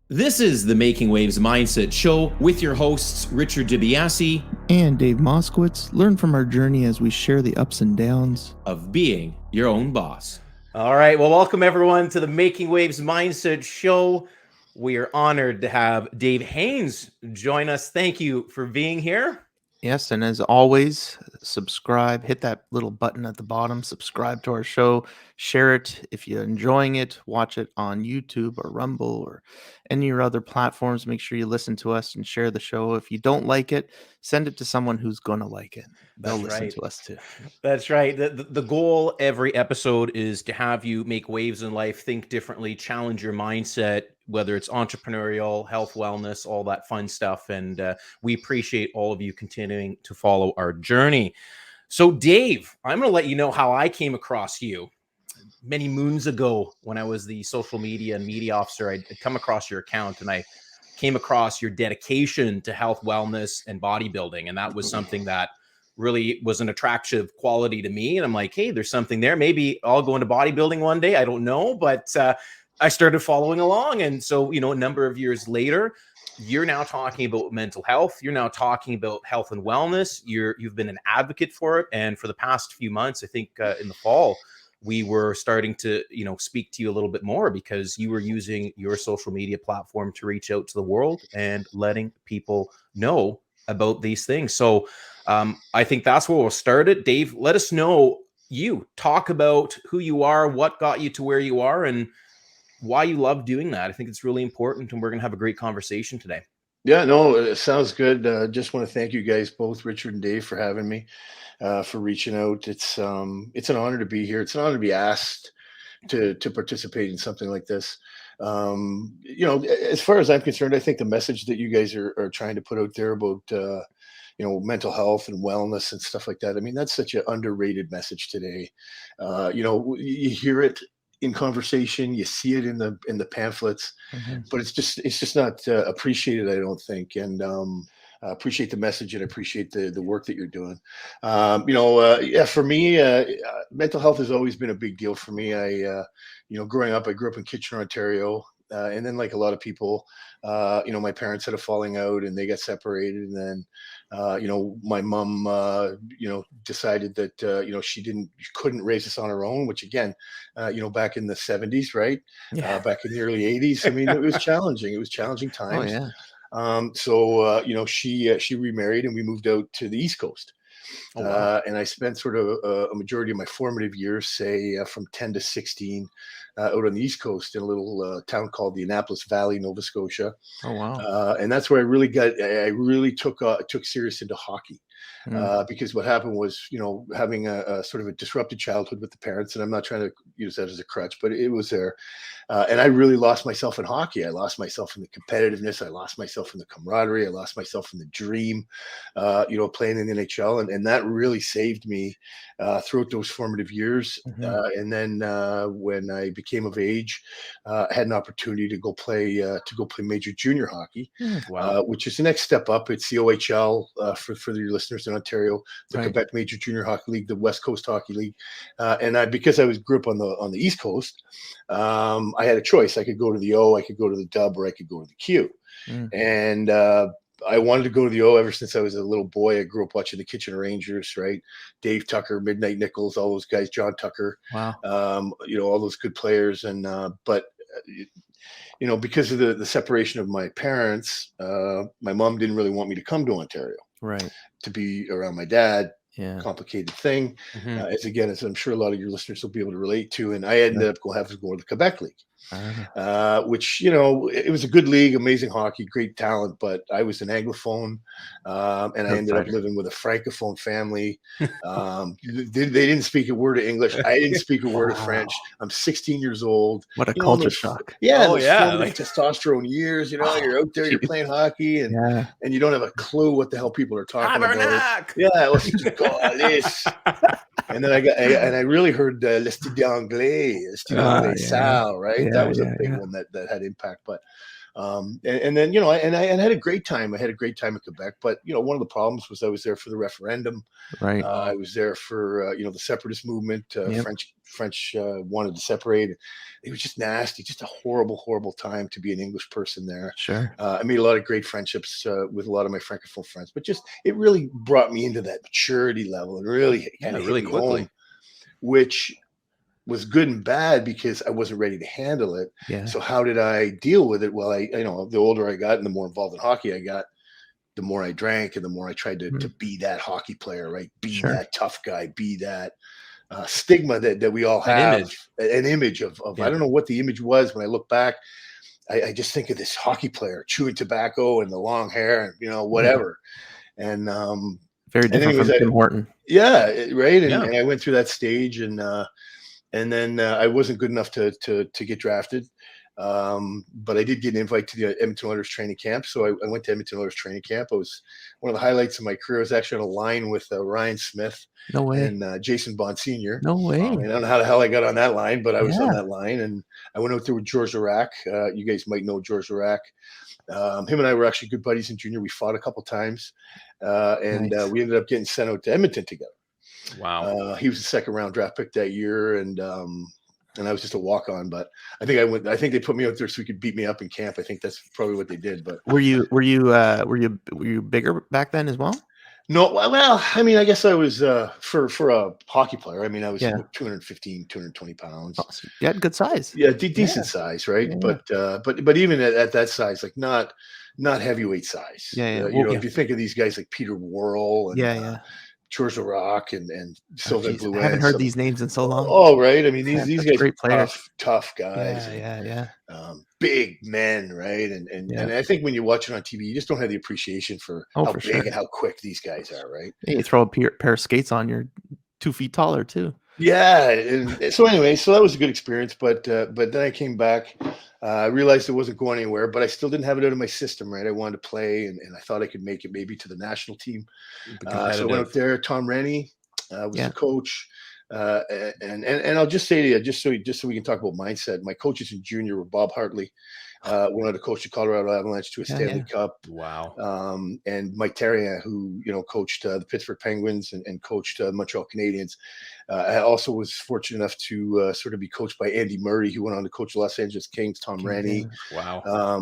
This is the Making Waves Mindset Show with your hosts, Richard Biase and Dave Moskowitz. Learn from our journey as we share the ups and downs of being your own boss. All right. Well, welcome everyone to the Making Waves Mindset Show. We are honored to have Dave Haynes join us. Thank you for being here. Yes, and as always, subscribe, hit that little button at the bottom, subscribe to our show, share it if you're enjoying it, watch it on YouTube or Rumble or any of your other platforms. Make sure you listen to us and share the show. If you don't like it, send it to someone who's going to like it. They'll listen to us too. That's right. The goal every episode is to have you make waves in life, think differently, challenge your mindset, whether it's entrepreneurial, health, wellness, all that fun stuff. And we appreciate all of you continuing to follow our journey. So Dave, I'm going to let you know how I came across you. Many moons ago, when I was the social media and media officer, I'd come across your account and I came across your dedication to health, wellness, and bodybuilding. And that was something that really was an attractive quality to me. And I'm like, hey, there's something there. Maybe I'll go into bodybuilding one day. I don't know. But I started following along. And so, a number of years later, you're now talking about mental health. You're now talking about health and wellness. You've been an advocate for it. And for the past few months, I think in the fall, we were starting to, speak to you a little bit more because you were using your social media platform to reach out to the world and letting people know about these things. So I think that's where we'll start it. Dave, let us know, talk about who you are, what got you to where you are, and why you love doing that. I think it's really important, and we're going to have a great conversation today. Yeah, no, it sounds good. Just want to thank you guys both, Richard and Dave, for having me, for reaching out. It's an honor to be here. It's an honor to be asked to participate in something like this. As far as I'm concerned, I think the message that you guys are trying to put out there about mental health and wellness and stuff like that. I mean, that's such an underrated message today. You hear it in conversation, you see it in the pamphlets, but it's just not appreciated, I don't think. And I appreciate the message and appreciate the work that you're doing. For me, mental health has always been a big deal for me. Growing up, I grew up in Kitchener, Ontario. And then, like a lot of people, my parents had a falling out and they got separated. And then, my mom, decided that, she couldn't raise us on her own, which again, back in the 70s, right? Yeah. Back in the early 80s. I mean, it was challenging. It was challenging times. Oh, yeah. She remarried and we moved out to the East Coast. Oh, wow. And I spent sort of a majority of my formative years, say from 10 to 16, out on the East Coast in a little town called the Annapolis Valley, Nova Scotia. Oh, wow. And that's where I really took serious into hockey. Because what happened was, having a sort of a disrupted childhood with the parents, and I'm not trying to use that as a crutch, but it was there. And I really lost myself in hockey. I lost myself in the competitiveness. I lost myself in the camaraderie. I lost myself in the dream, playing in the NHL. And that really saved me throughout those formative years. And then when I became of age, I had an opportunity to go play major junior hockey, which is the next step up. It's the OHL for your listeners in Ontario, the Quebec Major Junior Hockey League, the West Coast Hockey League. Because I grew up on the East Coast, I had a choice. I could go to the O, I could go to the Dub, or I could go to the Q. And I wanted to go to the O ever since I was a little boy. I grew up watching the Kitchener Rangers, right? Dave Tucker, Midnight Nichols, all those guys, John Tucker, all those good players. And but because of the separation of my parents, my mom didn't really want me to come to Ontario, to be around my dad. Complicated thing, as I'm sure a lot of your listeners will be able to relate to. And I ended up going to the Quebec League, which, it was a good league, amazing hockey, great talent, but I was an Anglophone, and I ended up living with a Francophone family. They didn't speak a word of English. I didn't speak a word of French. I'm 16 years old. What a culture shock. Like testosterone years, you're out there, you're playing hockey, and you don't have a clue what the hell people are talking about. And then I really heard Le Style Anglais, Sal, right? That was a big one that had impact. But and then I had a great time. I had a great time in Quebec. But one of the problems was I was there for the referendum. I was there for the separatist movement, French wanted to separate. It was just nasty, just a horrible, horrible time to be an English person there. Sure. I made a lot of great friendships with a lot of my Francophone friends, but just it really brought me into that maturity level and really kind of really hit me quickly. home, which was good and bad because I wasn't ready to handle it. Yeah. So how did I deal with it? Well, the older I got and the more involved in hockey I got, the more I drank and the more I tried to be that hockey player, right? Be that tough guy, be that stigma that we all have, an image of I don't know what the image was. When I look back, I just think of this hockey player chewing tobacco and the long hair and, whatever. And very different from Tim Horton. Yeah. Right. And I went through that stage and then I wasn't good enough to get drafted. But I did get an invite to the Edmonton Oilers training camp. So I went to Edmonton Oilers training camp. It was one of the highlights of my career. I was actually on a line with Ryan Smith and Jason Bond Sr. No way. I don't know how the hell I got on that line, but I was on that line. And I went out there with George Larac. You guys might know George Larac. Him and I were actually good buddies in junior. We fought a couple times. And we ended up getting sent out to Edmonton together. Wow. He was the second round draft pick that year. And I was just a walk on, but I think they put me out there so he could beat me up in camp. I think that's probably what they did. But were you bigger back then as well? No, well, I mean, I guess I was for a hockey player. I mean, I was 215, 220 pounds. Oh, so you had good size. Yeah, decent size, right? Yeah. But even at that size, like not heavyweight size. Yeah. If you think of these guys like Peter Worrell and George Larac and Sylvain Blouin. I haven't heard these names in so long. Oh, right. I mean, these guys great are players. tough guys. Yeah. Big men, right? And I think when you watch it on TV, you just don't have the appreciation for how big and how quick these guys are, right? Yeah, you throw a pair of skates on, you're 2 feet taller too. Yeah. And so anyway, that was a good experience. But then I came back. I realized it wasn't going anywhere, but I still didn't have it out of my system, right? I wanted to play, and I thought I could make it maybe to the national team. So I went up there. Tom Rennie was the coach. And I'll just say to you, just so we can talk about mindset, my coaches in junior were Bob Hartley, went on to coach the Colorado Avalanche to a Stanley Cup. Wow. And Mike Therrien, who coached the Pittsburgh Penguins and coached Montreal Canadiens. I also was fortunate enough to sort of be coached by Andy Murray, who went on to coach the Los Angeles Kings. Tom Rennie. Wow.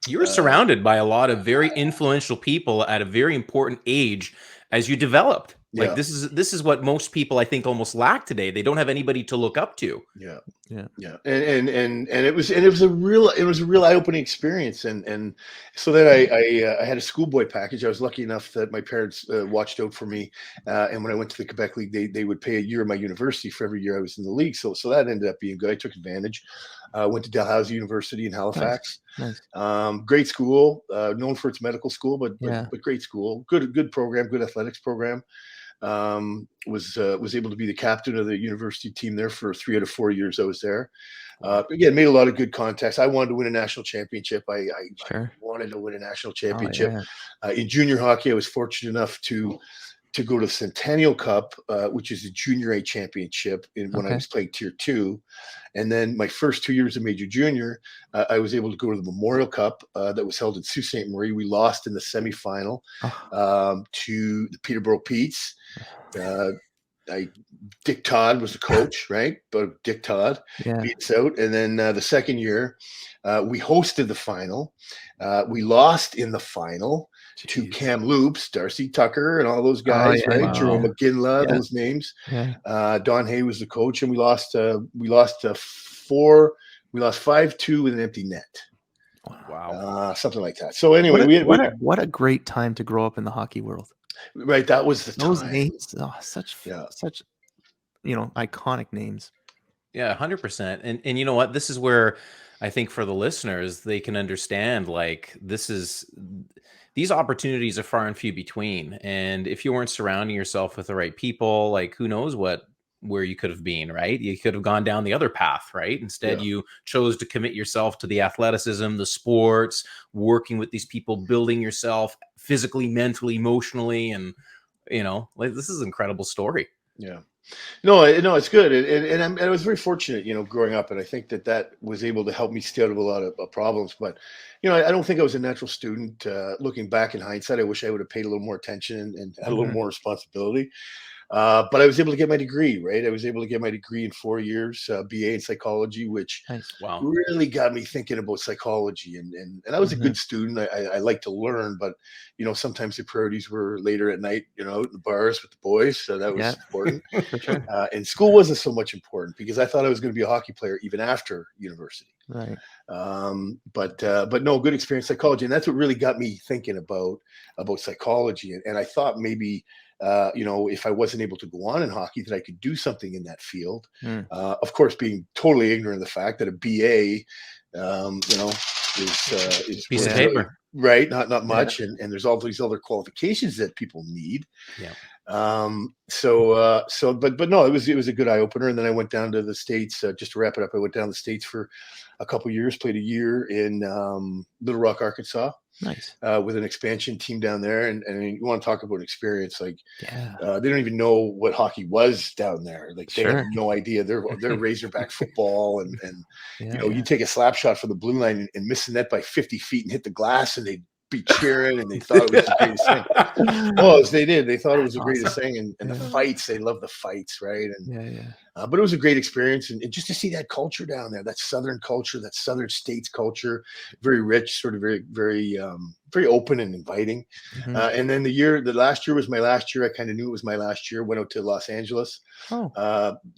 You were surrounded by a lot of very influential people at a very important age as you developed. Like this is what most people I think almost lack today. They don't have anybody to look up to. Yeah. And it was a real eye-opening experience. And so then I had a schoolboy package. I was lucky enough that my parents watched out for me. And when I went to the Quebec League, they would pay a year of my university for every year I was in the league. So that ended up being good. I took advantage. Went to Dalhousie University in Halifax. Nice. Great school, known for its medical school, but great school. Good program, good athletics program. Was able to be the captain of the university team there for 3 out of 4 years I was there. Again, made a lot of good contacts. I wanted to win a national championship. I wanted to win a national championship. In junior hockey, I was fortunate enough to go to the Centennial Cup, which is a junior A championship when I was playing tier 2. And then my first 2 years of major junior, I was able to go to the Memorial Cup that was held in Sault Ste. Marie. We lost in the semifinal to the Peterborough Petes. Dick Todd was the coach, right? But Dick Todd beat us out. And then the second year, we hosted the final. We lost in the final to Kamloops, Darcy Tucker, and all those guys, right? Wow. Jerome McGinley, those names. Don Hay was the coach, and we lost 5-2 with an empty net. Wow, something like that. So anyway, what a great time to grow up in the hockey world. Right, that was those names. Such iconic names. Yeah, 100%. And you know what? This is where I think for the listeners, they can understand like these opportunities are far and few between. And if you weren't surrounding yourself with the right people, like who knows where you could have been, right? You could have gone down the other path, right? Instead, you chose to commit yourself to the athleticism, the sports, working with these people, building yourself physically, mentally, emotionally. And, this is an incredible story. Yeah. No, it's good. And I was very fortunate, growing up. And I think that was able to help me stay out of a lot of problems. But, I don't think I was a natural student. Looking back in hindsight, I wish I would have paid a little more attention and had a little more responsibility. But I was able to get my degree, right? I was able to get my degree in 4 years, BA in psychology, which Nice. Wow. really got me thinking about psychology. And I was a good student. I like to learn, but sometimes the priorities were later at night, out in the bars with the boys. So that was Yeah. important. For sure. And school wasn't so much important because I thought I was going to be a hockey player even after university. Right. But no, good experience psychology, and that's what really got me thinking about psychology. And I thought maybe if I wasn't able to go on in hockey, that I could do something in that field. Of course, being totally ignorant of the fact that a BA, is Piece of paper, right? Not much, and there's all these other qualifications that people need. Yeah. But no, it was a good eye opener. And then I went down to the States, just to wrap it up. I went down to the States for a couple of years, played a year in Little Rock, Arkansas. Nice. With an expansion team down there. And you want to talk about experience, like Yeah. they don't even know what hockey was down there. Like they have no idea. They're Razorback football, and you take a slap shot for the blue line and miss the net by 50 feet and hit the glass, and they be cheering, and they thought it was the greatest thing. Oh, they did. They thought it was the greatest thing. And the fights, they love the fights, right? And but it was a great experience, and just to see that culture down there, that Southern culture, that Southern States culture, very rich, sort of very, very, very open and inviting. And then the last year was my last year. I kind of knew it was my last year. Went out to Los Angeles.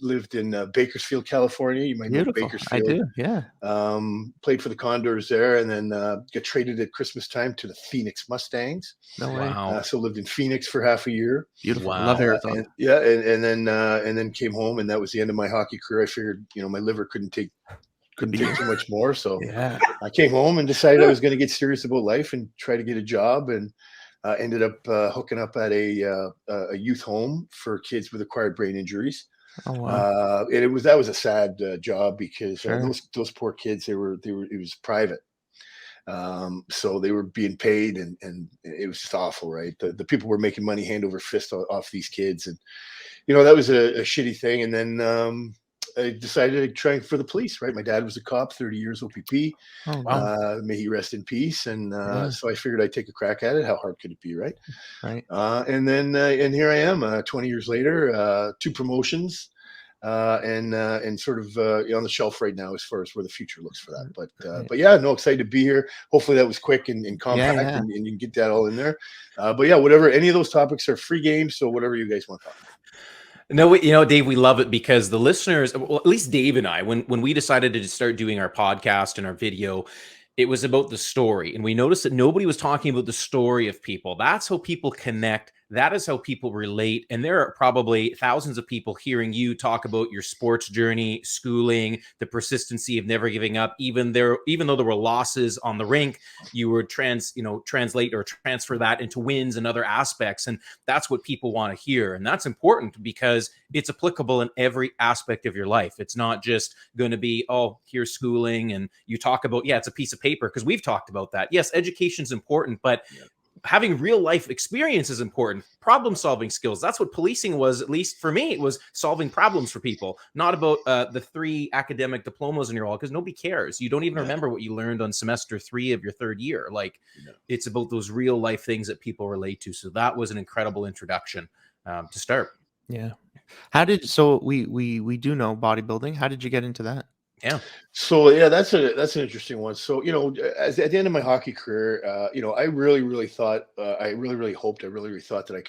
Lived in Bakersfield, California. You might know Bakersfield. I do. Yeah. Played for the Condors there, and then got traded at Christmas time to the Phoenix Mustangs. No way. Wow. So lived in Phoenix for half a year. Beautiful. Wow. Love Arizona. And then came home, and that was the end of my hockey career. I figured, my liver couldn't take too much more. So I came home and decided I was going to get serious about life and try to get a job, and ended up hooking up at a youth home for kids with acquired brain injuries. Oh, wow. And that was a sad job because those poor kids, it was private. So they were being paid, and it was just awful, right? The people were making money hand over fist off these kids, and that was a shitty thing. And then I decided to try for the police, right? My dad was a cop, 30 years OPP. Oh, wow. May he rest in peace. And so I figured I'd take a crack at it. How hard could it be, right? Right. And then here I am, 20 years later, 2 promotions, and sort of on the shelf right now as far as where the future looks for that. But yeah, no, excited to be here. Hopefully that was quick and compact, and you can get that all in there. But yeah, whatever, any of those topics are free games, so whatever you guys want to talk about. No, Dave, we love it because the listeners, well, at least Dave and I, when we decided to start doing our podcast and our video, it was about the story. And we noticed that nobody was talking about the story of people. That's how people connect. That is how people relate. And there are probably thousands of people hearing you talk about your sports journey, schooling, the persistency of never giving up. Even though there were losses on the rink, you would translate or transfer that into wins and other aspects. And that's what people want to hear. And that's important because it's applicable in every aspect of your life. It's not just going to be, oh, here's schooling. And you talk about, it's a piece of paper, because we've talked about that. Yes, education is important, but having real life experience is important. Problem solving skills. That's what policing was, at least for me. It was solving problems for people, not about the 3 academic diplomas in your wall, because nobody cares. You don't even remember what you learned on semester 3 of your 3rd year. It's about those real life things that people relate to. So that was an incredible introduction to start. Yeah. We do know bodybuilding. How did you get into that? Yeah. So that's an interesting one. So at the end of my hockey career, I really thought, I really hoped, I really thought that I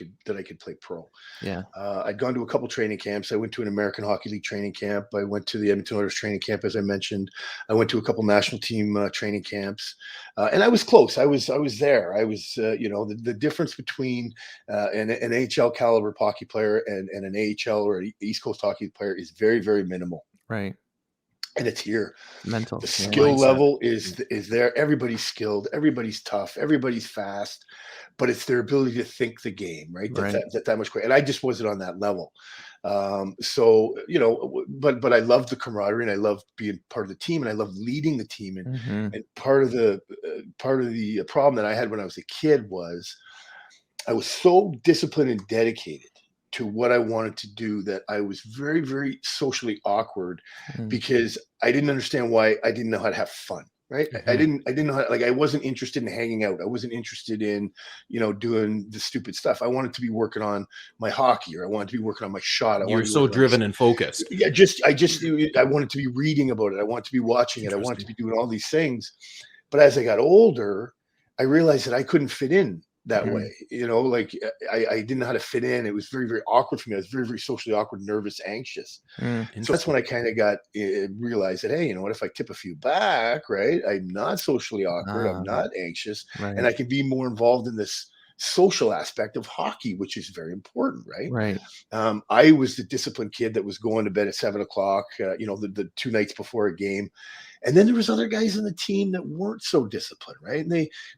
could play pro. Yeah. I'd gone to a couple training camps. I went to an American Hockey League training camp. I went to the Edmonton Oilers training camp, as I mentioned. I went to a couple national team training camps, and I was close. I was there. I was, the difference between an NHL caliber hockey player and an AHL or an East Coast hockey player is very, very minimal. Right. And it's here. Mental. The skill level is there. Everybody's skilled. Everybody's tough. Everybody's fast. But it's their ability to think the game, right? That much quicker. And I just wasn't on that level. So but I loved the camaraderie, and I loved being part of the team, and I loved leading the team. And part of the problem that I had when I was a kid was I was so disciplined and dedicated to what I wanted to do that I was very, very socially awkward because I didn't understand why I didn't know how to have fun. right? I didn't know how, like, I wasn't interested in hanging out. I wasn't interested in, doing the stupid stuff. I wanted to be working on my hockey, or I wanted to be working on my shot. You're so driven and focused. Yeah, I wanted to be reading about it. I wanted to be watching it. I wanted to be doing all these things. But as I got older, I realized that I couldn't fit in that way. Like I didn't know how to fit in. It was very, very awkward for me. I was very, very socially awkward, nervous, anxious. So that's when I kind of got realized that, hey, you know what, if I tip a few back, right, I'm not socially awkward, I'm not anxious, and I can be more involved in this social aspect of hockey, which is very important, right? I was the disciplined kid that was going to bed at 7 o'clock, the 2 nights before a game. And then there was other guys in the team that weren't so disciplined, right? And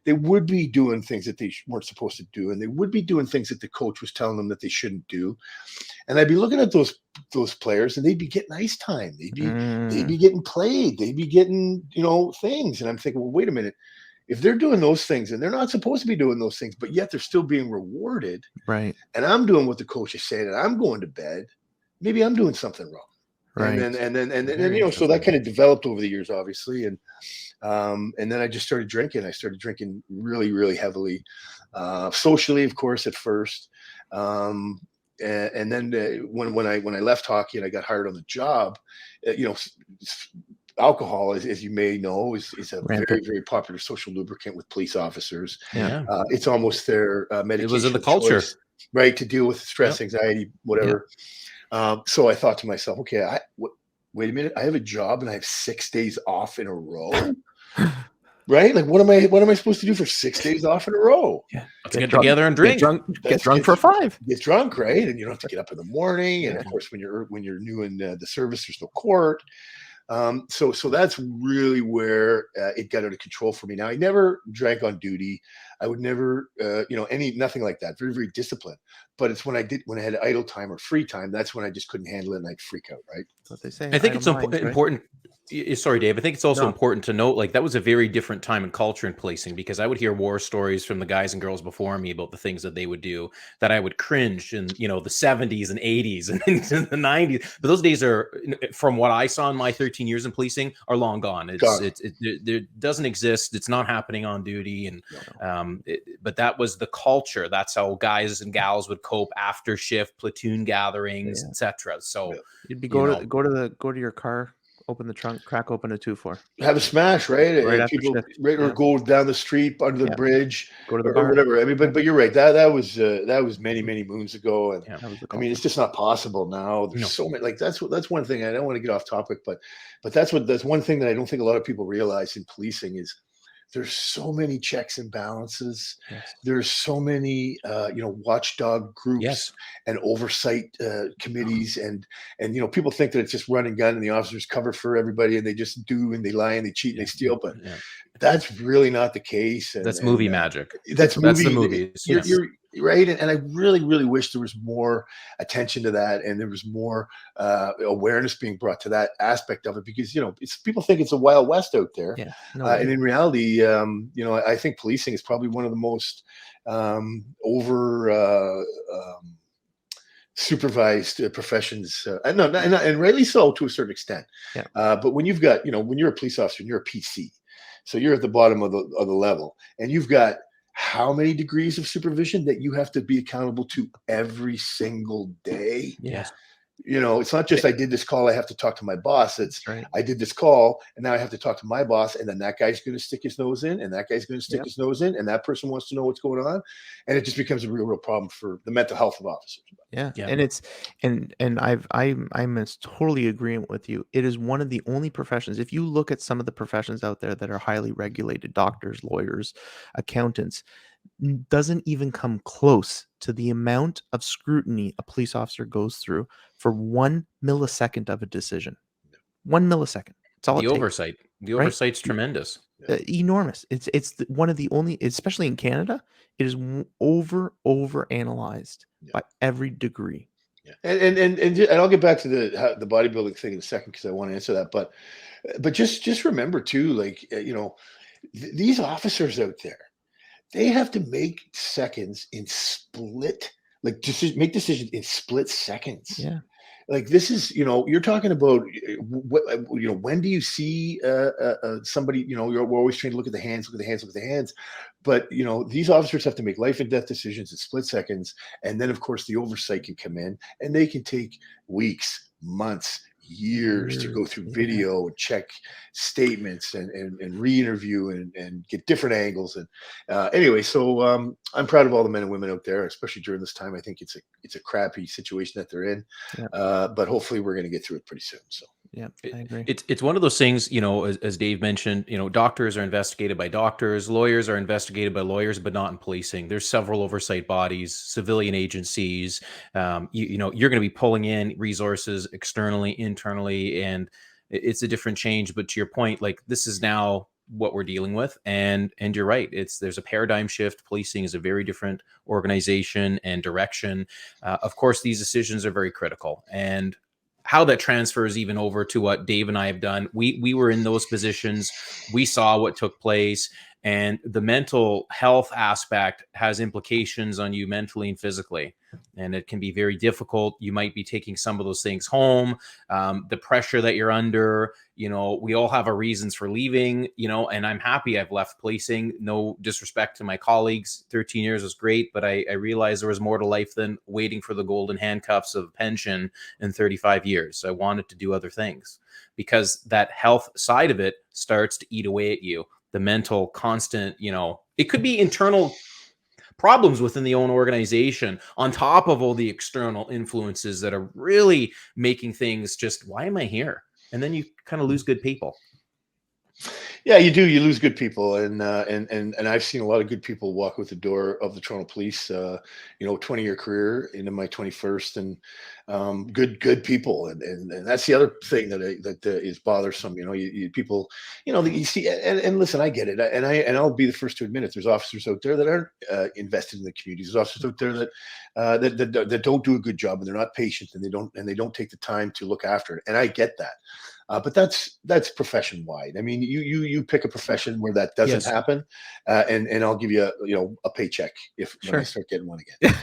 they would be doing things that they weren't supposed to do, and they would be doing things that the coach was telling them that they shouldn't do. And I'd be looking at those players, and they'd be getting ice time. They'd be getting played. They'd be getting, things. And I'm thinking, well, wait a minute. If they're doing those things and they're not supposed to be doing those things, but yet they're still being rewarded, right? And I'm doing what the coach is saying, and I'm going to bed, maybe I'm doing something wrong. Right. And then so that kind of developed over the years, obviously. And then I just started drinking. I started drinking really, really heavily, socially, of course, at first. And then when I left hockey and I got hired on the job, alcohol, as you may know, is a very, very popular social lubricant with police officers. It's almost their medication. It was in the culture, choice, right, to deal with stress, anxiety, whatever. So I thought to myself, okay, wait a minute, I have a job and I have 6 days off in a row, right? Like, what am I supposed to do for 6 days off in a row? Let's get together and drink. Get drunk for 5. Get drunk, right? And you don't have to get up in the morning. And of course, when you're new in the service, there's no court. So that's really where it got out of control for me. Now, I never drank on duty. I would never, nothing like that. Very, very disciplined. But it's when I had idle time or free time, that's when I just couldn't handle it and I'd freak out, right? That's what they say. I think it's important. Sorry, Dave. I think it's also important to note, like, that was a very different time and culture in policing, because I would hear war stories from the guys and girls before me about the things that they would do that I would cringe in, the 70s and 80s and into the 90s. But those days are, from what I saw in my 13 years in policing, are long gone. It doesn't exist. It's not happening on duty. And but that was the culture. That's how guys and gals would cope after shift, platoon gatherings, etc. So you'd be go to your car, open the trunk, crack open a 2-4, have a smash, right? Or go down the street under the bridge, go to the bar, or whatever. I mean, but you're right. That was many, many moons ago, and I mean, it's just not possible now. There's so many. Like, that's one thing. I don't want to get off topic, but that's one thing that I don't think a lot of people realize in policing is there's so many checks and balances. There's so many, watchdog groups and oversight committees, and people think that it's just run and gun and the officers cover for everybody and they just do and they lie and they cheat and they steal, but that's really not the case. That's movie magic. That's the movies. You're right, and I really, really wish there was more attention to that, and there was more awareness being brought to that aspect of it, because people think it's a Wild West out there, and in reality, I think policing is probably one of the most supervised professions, and rightly so to a certain extent. But when you've got, when you're a police officer and you're a PC, so you're at the bottom of the level, and you've got how many degrees of supervision that you have to be accountable to every single day. It's not just I did this call, I have to talk to my boss. It's I did this call and now I have to talk to my boss, and then that guy's going to stick his nose in, and that guy's going to stick his nose in, and that person wants to know what's going on, and it just becomes a real problem for the mental health of officers. And I'm totally agreeing with you. It is one of the only professions, if you look at some of the professions out there that are highly regulated, doctors, lawyers, accountants, doesn't even come close to the amount of scrutiny a police officer goes through for 1 millisecond of a decision. 1 millisecond. It's all the oversight. The oversight's tremendous. Enormous. It's one of the only, especially in Canada, it is over analyzed by every degree. And I'll get back to the bodybuilding thing in a second, because I want to answer that. But just remember too, like, these officers out there, they have to make seconds in split, make decisions in split seconds. like this is, you're talking about what, when do you see somebody, we're always trying to look at the hands, look at the hands, look at the hands. But, these officers have to make life and death decisions in split seconds. And then, of course, the oversight can come in and they can take weeks, months, years to go through video and check statements and re-interview and get different angles. And anyway, so I'm proud of all the men and women out there, especially during this time. I think it's a crappy situation that they're in, but hopefully we're going to get through it pretty soon. So yeah, I agree. It's one of those things, as Dave mentioned, doctors are investigated by doctors, lawyers are investigated by lawyers, but not in policing. There's several oversight bodies, civilian agencies. You're going to be pulling in resources externally, internally, and it's a different change. But to your point, like this is now what we're dealing with, and you're right. There's a paradigm shift. Policing is a very different organization and direction. Of course, these decisions are very critical, and how that transfers even over to what Dave and I have done. We were in those positions. We saw what took place, and the mental health aspect has implications on you mentally and physically. And it can be very difficult. You might be taking some of those things home. The pressure that you're under, we all have our reasons for leaving, and I'm happy I've left policing. No disrespect to my colleagues. 13 years was great, but I realized there was more to life than waiting for the golden handcuffs of pension in 35 years. I wanted to do other things because that health side of it starts to eat away at you. The mental constant, it could be internal problems within the own organization on top of all the external influences that are really making things just, why am I here? And then you kind of lose good people. Yeah, you do. You lose good people, and I've seen a lot of good people walk out the door of the Toronto Police. 20-year career into my 21st, and good people, and that's the other thing that is bothersome. You people, you see, and listen, I get it, and I'll be the first to admit it. There's officers out there that aren't invested in the communities. There's officers out there that don't do a good job, and they're not patient, and they don't take the time to look after it. And I get that. But that's profession wide. I mean, you pick a profession where that doesn't happen, and I'll give you a paycheck when I start getting one again,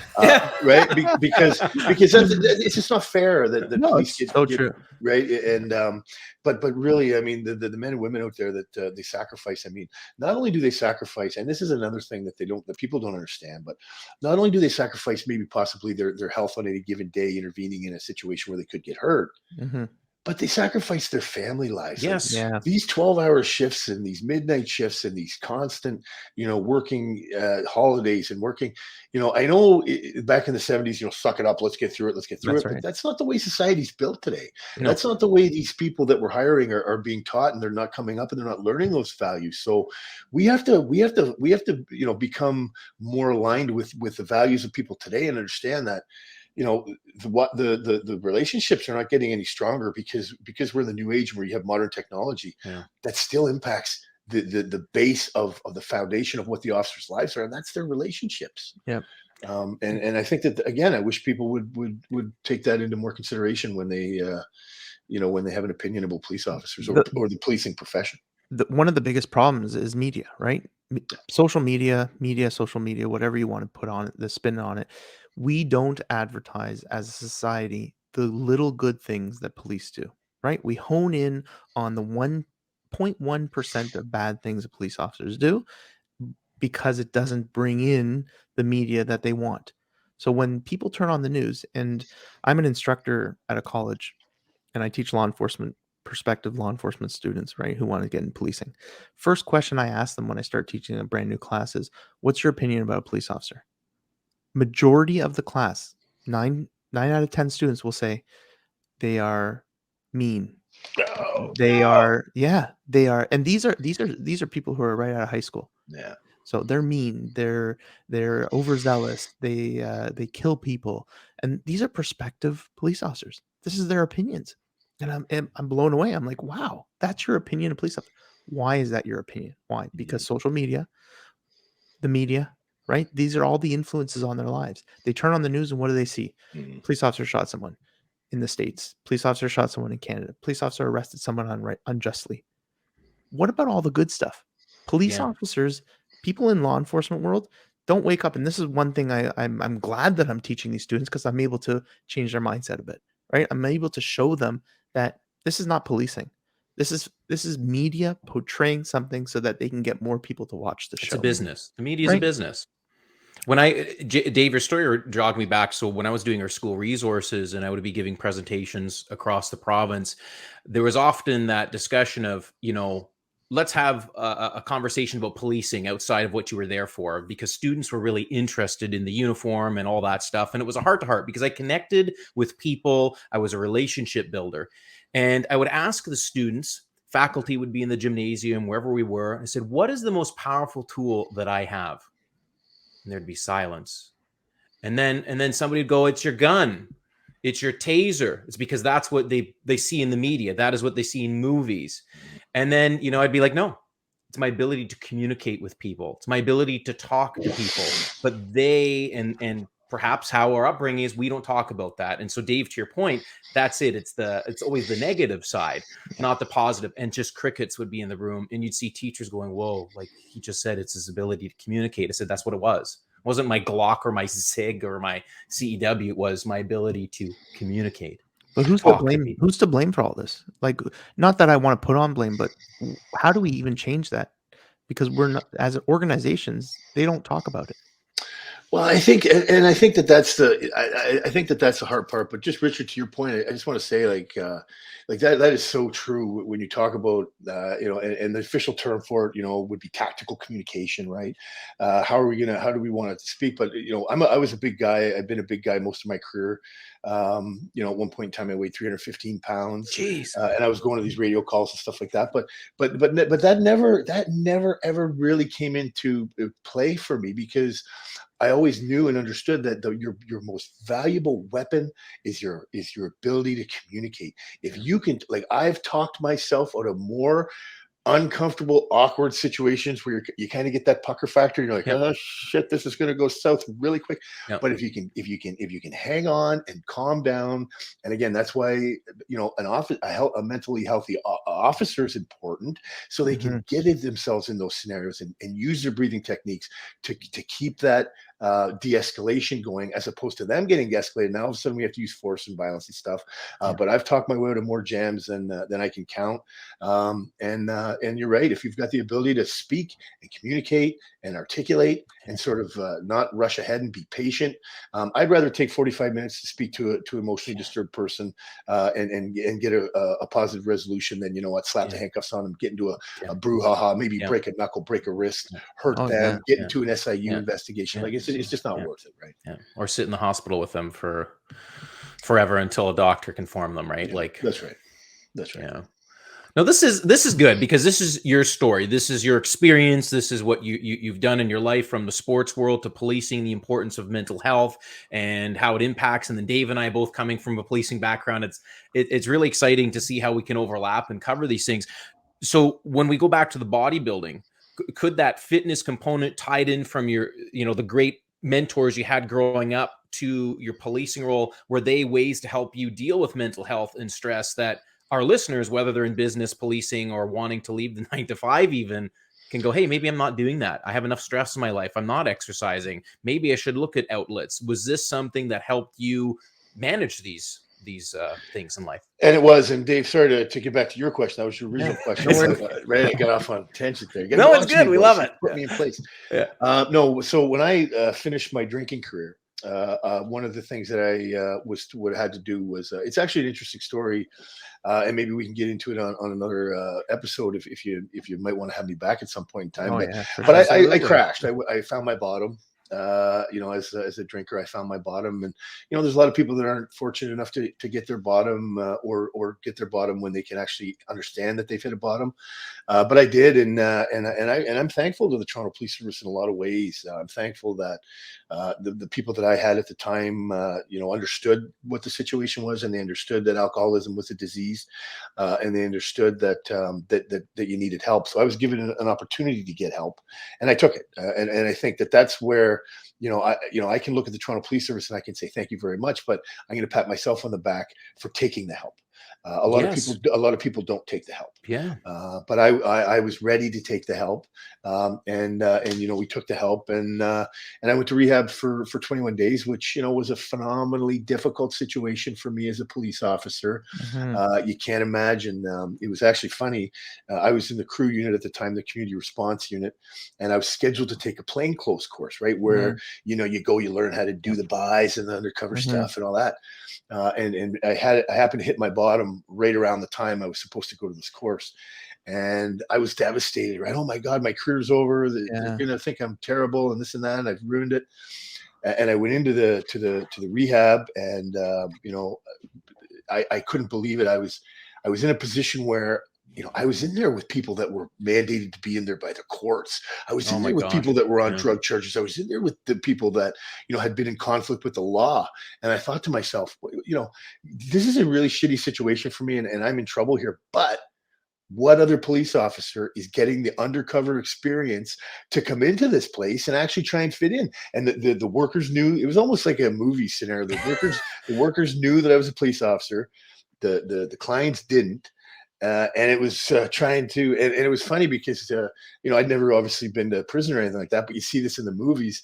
right? Because it's just not fair that police get true, right? And but really, I mean, the men and women out there that they sacrifice. I mean, not only do they sacrifice, and this is another thing that people don't understand, but not only do they sacrifice maybe possibly their health on any given day, intervening in a situation where they could get hurt. Mm-hmm. But they sacrifice their family lives. Yes. Like these 12-hour shifts and these midnight shifts and these constant, working holidays and working, I know back in the 70s, suck it up, let's get through it. Right. But that's not the way society's built today. No. That's not the way these people that we're hiring are being taught, and they're not coming up and they're not learning those values. So we have to, become more aligned with the values of people today and understand that, the relationships are not getting any stronger because we're in the new age where you have modern technology that still impacts the base of the foundation of what the officers' lives are, and that's their relationships. Yeah. And I think that, again, I wish people would take that into more consideration when they when they have an opinion about police officers or the policing profession. One of the biggest problems is media, right? Social media, whatever you want to put on it, the spin on it. We don't advertise as a society the little good things that police do, right? We hone in on the 1.1% of bad things that police officers do because it doesn't bring in the media that they want. So when people turn on the news, and I'm an instructor at a college, and I teach prospective law enforcement students, right, who want to get in policing. First question I ask them when I start teaching a brand new class is, what's your opinion about a police officer? Majority of the class, 9 out of 10 students will say they are mean. They are. And these are people who are right out of high school. Yeah. So they're mean. They're overzealous. They kill people. And these are prospective police officers. This is their opinions. And I'm blown away. I'm like, wow, that's your opinion of police officers. Why is that your opinion? Why? Because social media, the media, right? These are all the influences on their lives. They turn on the news and what do they see? Police officer shot someone in the States. Police officer shot someone in Canada. Police officer arrested someone unjustly. What about all the good stuff? Police officers, people in law enforcement world, don't wake up. And this is one thing I'm glad that I'm teaching these students, because I'm able to change their mindset a bit. right? I'm able to show them that this is not policing. This is media portraying something so that they can get more people to watch the It's a show. business. The media is a Right. business. When Dave, your story jogged me back. So when I was doing our school resources and I would be giving presentations across the province, there was often that discussion of, let's have a conversation about policing outside of what you were there for, because students were really interested in the uniform and all that stuff. And it was a heart to heart because I connected with people. I was a relationship builder. And I would ask the students, faculty would be in the gymnasium, wherever we were. I said, what is the most powerful tool that I have? And there'd be silence. And then somebody would go, it's your gun. It's your taser. It's because that's what they see in the media. That is what they see in movies. And then, I'd be like, no, it's my ability to communicate with people. It's my ability to talk to people. But they, and perhaps how our upbringing is, we don't talk about that. And so Dave, to your point, that's it. It's always the negative side, not the positive. And just crickets would be in the room and you'd see teachers going, whoa, like he just said, it's his ability to communicate. I said, that's what it was. It wasn't my Glock or my SIG or my CEW. It was my ability to communicate. But who's to blame? Who's to blame for all this? Like, not that I want to put on blame, but how do we even change that? Because we're not, as organizations, they don't talk about it. Well, I think, and I think that's I think that's the hard part. But just Richard, to your point, I just want to say, like that is so true when you talk about, and the official term for it, would be tactical communication, right? How do we want to speak? But I was a big guy. I've been a big guy most of my career. At one point in time, I weighed 315 pounds. Jeez. And I was going to these radio calls and stuff like that. But that never ever really came into play for me, because I always knew and understood that your most valuable weapon is your ability to communicate. If you can, like, I've talked myself out of more uncomfortable, awkward situations where you kind of get that pucker factor. You're like, oh shit, this is going to go south really quick. Yep. But if you can hang on and calm down, and again, that's why a mentally healthy officer is important, so they can get themselves in those scenarios and use their breathing techniques to keep that de-escalation going, as opposed to them getting escalated. Now all of a sudden we have to use force and violence and stuff. But I've talked my way out of more jams than I can count. And you're right. If you've got the ability to speak and communicate and articulate and sort of not rush ahead and be patient, I'd rather take 45 minutes to speak to an emotionally disturbed person and get a positive resolution than, slap the handcuffs on them, get into a brouhaha, maybe break a knuckle, break a wrist, hurt them, get into an SIU investigation. Like it's just not worth it, right? Yeah. Or sit in the hospital with them for forever until a doctor can form them, right? Like that's right. Yeah. No, this is good, because this is your story. This is your experience. This is what you've done in your life, from the sports world to policing, the importance of mental health and how it impacts. And then Dave and I both coming from a policing background. It's really exciting to see how we can overlap and cover these things. So when we go back to the bodybuilding, could that fitness component tied in from your, the great mentors you had growing up to your policing role, were they ways to help you deal with mental health and stress that our listeners, whether they're in business, policing, or wanting to leave the 9 to 5 even, can go, hey, maybe I'm not doing that. I have enough stress in my life. I'm not exercising. Maybe I should look at outlets. Was this something that helped you manage these things in life? And it was. And Dave, sorry to get back to your question. That was your original question. Right, I got off on tangent there. No, it's good. We love it. Put me in place. No, so when I finished my drinking career, one of the things that I had to do was, it's actually an interesting story, and maybe we can get into it on another episode if you might want to have me back at some point in time. I crashed. I found my bottom. As a drinker, I found my bottom, and there's a lot of people that aren't fortunate enough to get their bottom, or get their bottom when they can actually understand that they've hit a bottom. But I did, and I'm thankful to the Toronto Police Service in a lot of ways. I'm thankful that the people that I had at the time, understood what the situation was, and they understood that alcoholism was a disease, and they understood that you needed help. So I was given an opportunity to get help, and I took it. And I think that's where I can look at the Toronto Police Service and I can say thank you very much, but I'm going to pat myself on the back for taking the help. A lot of people don't take the help. Yeah. But I was ready to take the help, and we took the help, and I went to rehab for 21 days, which was a phenomenally difficult situation for me as a police officer. You can't imagine. It was actually funny. I was in the crew unit at the time, the community response unit, and I was scheduled to take a plainclothes course, right, where you go, you learn how to do the buys and the undercover stuff and all that. And I happened to hit my bottom right around the time I was supposed to go to this course, and I was devastated. Right, oh my God, my career's over. They're gonna think I'm terrible and this and that, and I've ruined it. And I went into the rehab, and I couldn't believe it. I was in a position where I was in there with people that were mandated to be in there by the courts. I was in there with people that were on drug charges. I was in there with the people that, had been in conflict with the law. And I thought to myself, this is a really shitty situation for me, and I'm in trouble here. But what other police officer is getting the undercover experience to come into this place and actually try and fit in? And the workers knew. It was almost like a movie scenario. The workers knew that I was a police officer. The clients didn't. And it was trying to, and it was funny because, I'd never obviously been to prison or anything like that, but you see this in the movies,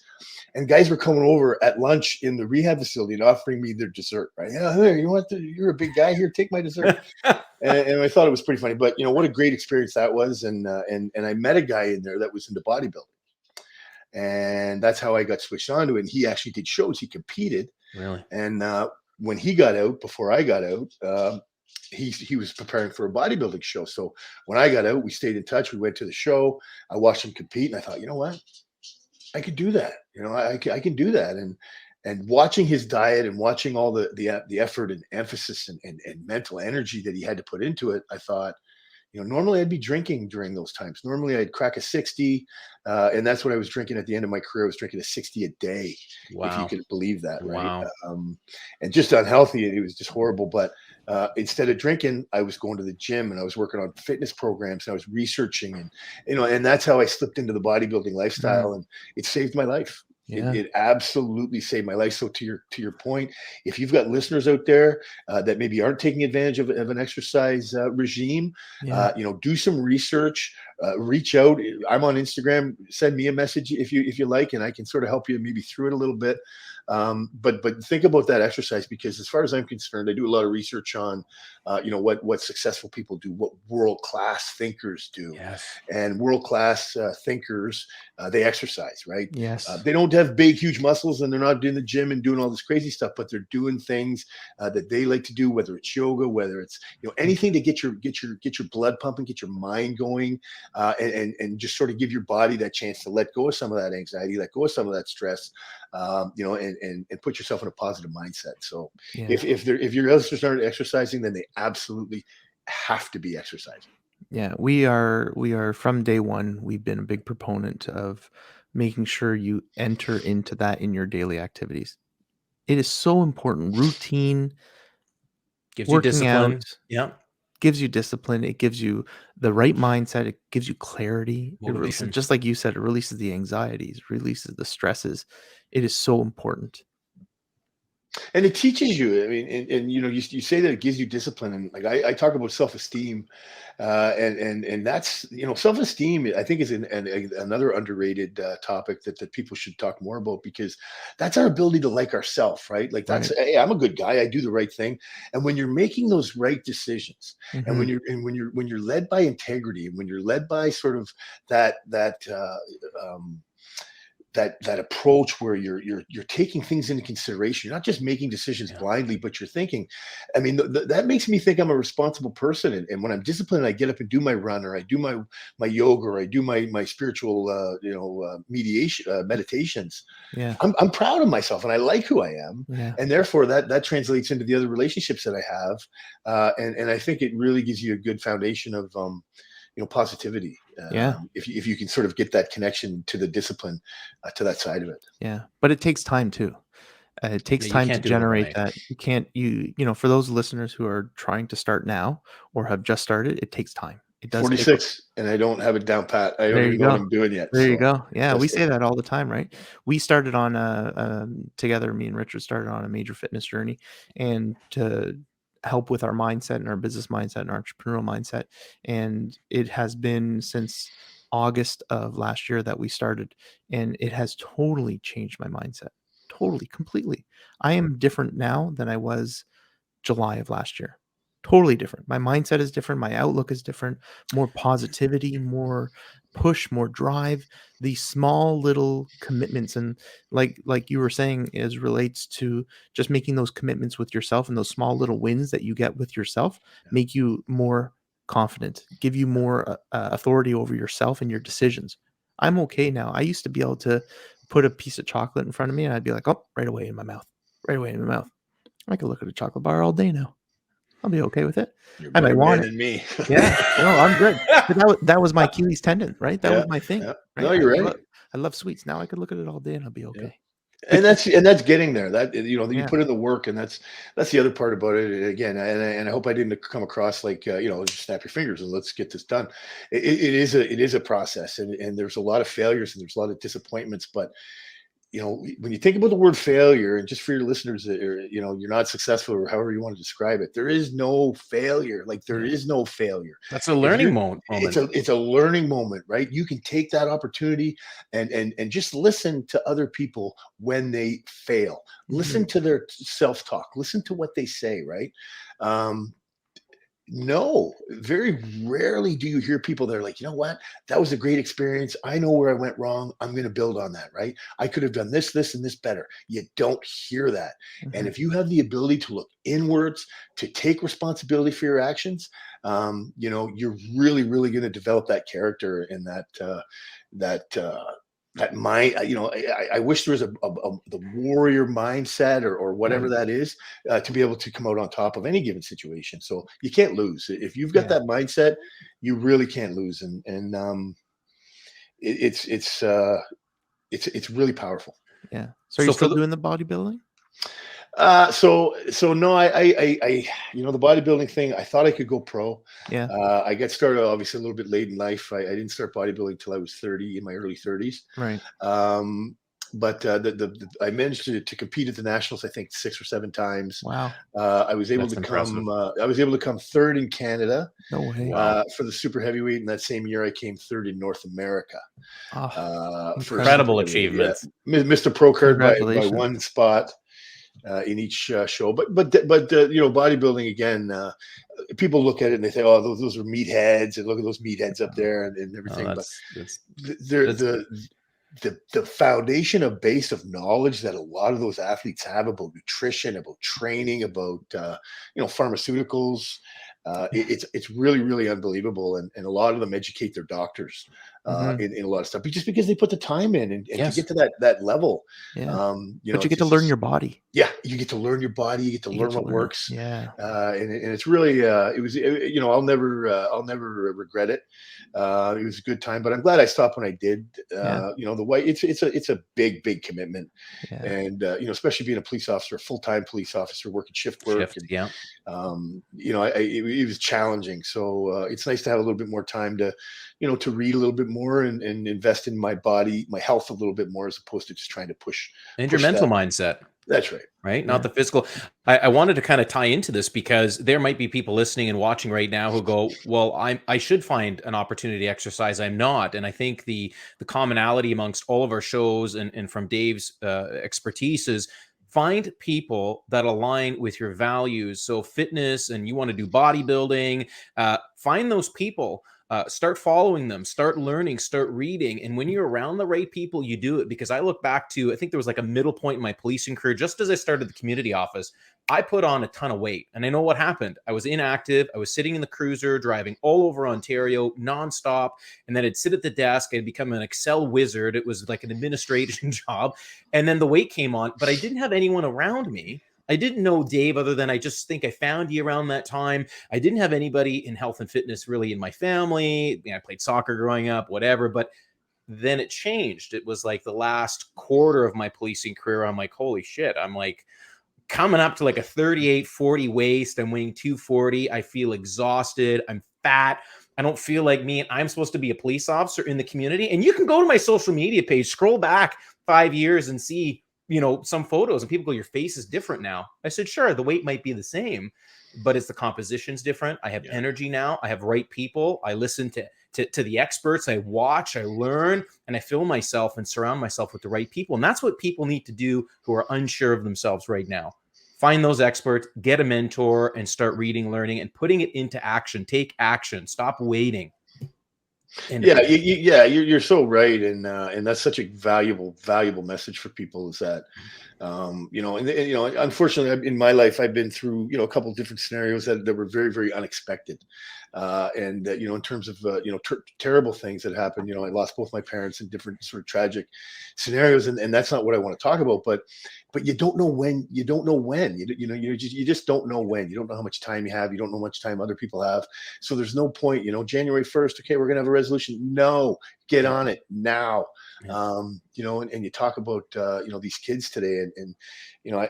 and guys were coming over at lunch in the rehab facility and offering me their dessert, right? Yeah, here, you're a big guy here, take my dessert. and I thought it was pretty funny, but what a great experience that was. And I met a guy in there that was into bodybuilding, and that's how I got switched onto it. And he actually did shows, he competed. Really? And when he got out, before I got out, he was preparing for a bodybuilding show. So when I got out, we stayed in touch. We went to the show. I watched him compete, and I thought, you know what, I could do that. I can do that. And watching his diet and watching all the effort and emphasis and mental energy that he had to put into it, I thought, normally I'd be drinking during those times. Normally I'd crack a 60, and that's what I was drinking at the end of my career. I was drinking a 60 a day, if you can believe that, right? Wow. And just unhealthy. It was just horrible. But instead of drinking, I was going to the gym, and I was working on fitness programs, and I was researching, and that's how I slipped into the bodybuilding lifestyle, and it saved my life. It absolutely saved my life. So to your point, if you've got listeners out there that maybe aren't taking advantage of an exercise regime, do some research, reach out. I'm on Instagram. Send me a message if you like, and I can sort of help you maybe through it a little bit. But think about that exercise, because as far as I'm concerned, I do a lot of research on, what successful people do, what world-class thinkers do. Yes. And world-class thinkers, they exercise, right? Yes. They don't have big, huge muscles, and they're not doing the gym and doing all this crazy stuff, but they're doing things that they like to do, whether it's yoga, whether it's, anything to get your blood pumping, get your mind going, and just sort of give your body that chance to let go of some of that anxiety, let go of some of that stress, and put yourself in a positive mindset. So if your listeners aren't exercising, then they absolutely have to be exercising. Yeah, we are from day one. We've been a big proponent of making sure you enter into that in your daily activities. It is so important. Routine, Gives you working discipline. out, Yeah. gives you discipline. It gives you the right mindset. It gives you clarity. Motivation. Just like you said, it releases the anxieties, releases the stresses. It is so important. And it teaches you. I mean, and you say that it gives you discipline, and like I talk about self-esteem, and that's self-esteem. I think is another underrated topic that people should talk more about, because that's our ability to like ourselves, right? Like that's hey, I'm a good guy. I do the right thing, and when you're making those right decisions, and when you're led by integrity, and when you're led by sort of that approach where you're taking things into consideration. You're not just making decisions blindly, but you're thinking. I mean, that makes me think I'm a responsible person. And when I'm disciplined, I get up and do my run, or I do my yoga, or I do my spiritual meditations. Yeah, I'm proud of myself, and I like who I am, and therefore that translates into the other relationships that I have, and I think it really gives you a good foundation of positivity. If you can sort of get that connection to the discipline, to that side of it. Yeah, but it takes time too. It takes time to generate that. You can't, for those listeners who are trying to start now or have just started, it takes time. It does. 46, and I don't have it down pat. I don't even know what I'm doing yet. There you go. Yeah, we say that all the time, right? We started on together. Me and Richard started on a major fitness journey, and to help with our mindset and our business mindset and our entrepreneurial mindset. And it has been since August of last year that we started, and it has totally changed my mindset. Totally, completely. I am different now than I was July of last year. Totally different. My mindset is different. My outlook is different. More positivity, more push, more drive. These small little commitments, and like you were saying, is relates to just making those commitments with yourself, and those small little wins that you get with yourself make you more confident, give you more authority over yourself and your decisions. I'm okay now. I used to be able to put a piece of chocolate in front of me and I'd be like, oh, right away in my mouth, right away in my mouth. I could look at a chocolate bar all day now. I'll be okay with it. You're I might better want man it. than me. Yeah, no, I'm good. But that was my Achilles tendon, right? That was my thing. Yeah. Right? No, you're right. I love sweets. Now I could look at it all day and I'll be okay. And that's getting there. That you Yeah. put in the work, and that's the other part about it. Again, and I hope I didn't come across like just snap your fingers and let's get this done. It is a process, and there's a lot of failures and there's a lot of disappointments. But when you think about the word failure, and just for your listeners that are, you're not successful or however you want to describe it, there is no failure. Like there is no failure. That's a learning moment. It's a learning moment, right? You can take that opportunity and just listen to other people when they fail. Listen to their self-talk. Listen to what they say, right? No, very rarely do you hear people that are like, you know what, that was a great experience. I know where I went wrong. I'm going to build on that, right? I could have done this, this, and this better. You don't hear that. And if you have the ability to look inwards, to take responsibility for your actions, you're really, really going to develop that character and that mind. I wish there was the warrior mindset or whatever that is to be able to come out on top of any given situation. So you can't lose if you've got that mindset. You really can't lose, and it's really powerful. Yeah. So are you still doing the bodybuilding? So no, I the bodybuilding thing, I thought I could go pro. Yeah. I got started obviously a little bit late in life. I didn't start bodybuilding till I was 30, in my early 30s. Right. But I managed to compete at the nationals, I think 6 or 7 times. Wow. I was able to come third in Canada. No way. For the super heavyweight, and that same year I came third in North America. Incredible achievement. Missed a pro card by one spot in each show, but bodybuilding again. People look at it and they say, "Oh, those are meatheads," and look at those meatheads up there and everything. The foundation of base of knowledge that a lot of those athletes have about nutrition, about training, about pharmaceuticals. It's really, really unbelievable, and a lot of them educate their doctors in a lot of stuff, just because they put the time in and to get to that level. But you get to learn your body. Yeah, you get to learn your body. You get to learn what works. Yeah, and it's really I'll never regret it. It was a good time, but I'm glad I stopped when I did. The white it's a big commitment, and especially being a police officer, a full-time police officer, working shift work. It was challenging. So it's nice to have a little bit more time to read a little bit more and invest in my body, my health a little bit more, as opposed to just trying to push your mental mindset. That's right. Right. Not the physical. I wanted to kind of tie into this because there might be people listening and watching right now who go, well, I should find an opportunity to exercise. I'm not. And I think the commonality amongst all of our shows and from Dave's expertise is find people that align with your values. So fitness, and you want to do bodybuilding, find those people. Start following them, start learning, start reading. And when you're around the right people, you do it. Because I look back to, I think there was like a middle point in my policing career. Just as I started the community office, I put on a ton of weight. And I know what happened. I was inactive. I was sitting in the cruiser, driving all over Ontario nonstop. And then I'd sit at the desk. I'd become an Excel wizard. It was like an administration job. And then the weight came on, but I didn't have anyone around me. I didn't know Dave other than I just think I found you around that time. I didn't have anybody in health and fitness really in my family. I played soccer growing up, whatever. But then it changed. It was like the last quarter of my policing career. I'm like, holy shit. I'm like coming up to like a 38-40 waist. I'm weighing 240. I feel exhausted. I'm fat. I don't feel like me. I'm supposed to be a police officer in the community. And you can go to my social media page, scroll back 5 years and see some photos, and people go, your face is different now. I said, sure, the weight might be the same, but it's the composition's different. I have energy now. I have right people. I listen to the experts. I watch, I learn, and I fill myself and surround myself with the right people. And that's what people need to do who are unsure of themselves right now. Find those experts, get a mentor, and start reading, learning, and putting it into action. Take action. Stop waiting. You're so right, and that's such a valuable message for people. Is that unfortunately, in my life, I've been through a couple of different scenarios that were very, very unexpected, and in terms of terrible things that happened. I lost both my parents in different sort of tragic scenarios, and that's not what I want to talk about. But you don't know when. You don't know when. You just don't know when. You don't know how much time you have. You don't know how much time other people have. So there's no point. January 1st. Okay, we're gonna have a resolution. No, get on it now. And you talk about these kids today, and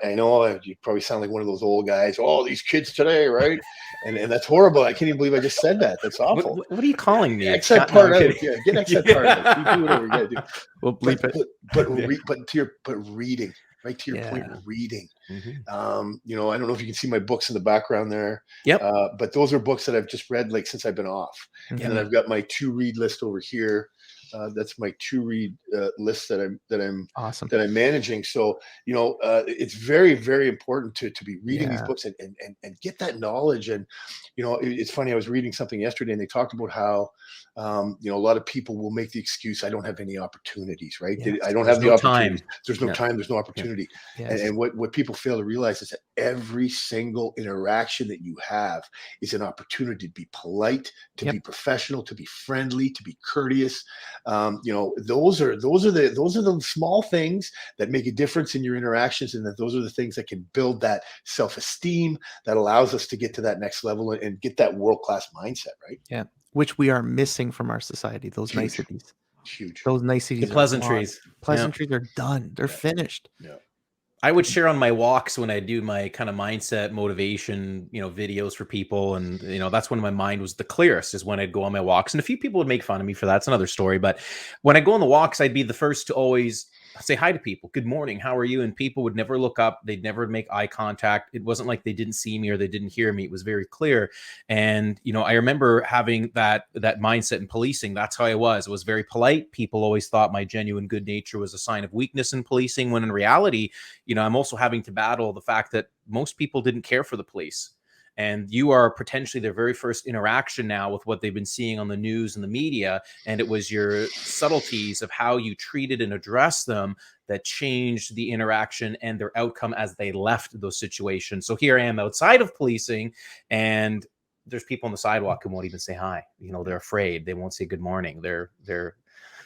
I know you probably sound like one of those old guys. Oh, these kids today, right? And that's horrible. I can't even believe I just said that. That's awful. What are you calling me? Get that part out. Yeah, get that part out. You do whatever you gotta do. We'll bleep it. But reading. Right to your point, reading. Mm-hmm. I don't know if you can see my books in the background there. Yep. But those are books that I've just read since I've been off. Mm-hmm. And then I've got my to read list over here. That's my to read list that I'm managing. So it's very, very important to be reading these books and get that knowledge. And it's funny, I was reading something yesterday, and they talked about how a lot of people will make the excuse, I don't have any opportunities, right? Yes. I don't have the opportunities. Time. There's no time. There's no opportunity. Yes. And what people fail to realize is that every single interaction that you have is an opportunity to be polite, to be professional, to be friendly, to be courteous. Those are the small things that make a difference in your interactions, and that those are the things that can build that self-esteem that allows us to get to that next level and get that world-class mindset, right? Yeah. Which we are missing from our society. Those niceties. Huge. Those niceties. The pleasantries. Pleasantries are done. They're finished. Yeah. I would share on my walks when I do my kind of mindset motivation, videos for people. And, that's when my mind was the clearest, is when I'd go on my walks. And a few people would make fun of me for that. It's another story. But when I go on the walks, I'd be the first to always say hi to people. Good morning. How are you? And people would never look up. They'd never make eye contact. It wasn't like they didn't see me or they didn't hear me. It was very clear. And, I remember having that mindset in policing. That's how I was. I was very polite. People always thought my genuine good nature was a sign of weakness in policing, when in reality, I'm also having to battle the fact that most people didn't care for the police. And you are potentially their very first interaction now with what they've been seeing on the news and the media. And it was your subtleties of how you treated and addressed them that changed the interaction and their outcome as they left those situations. So here I am outside of policing, and there's people on the sidewalk who won't even say hi. They're afraid. They won't say good morning.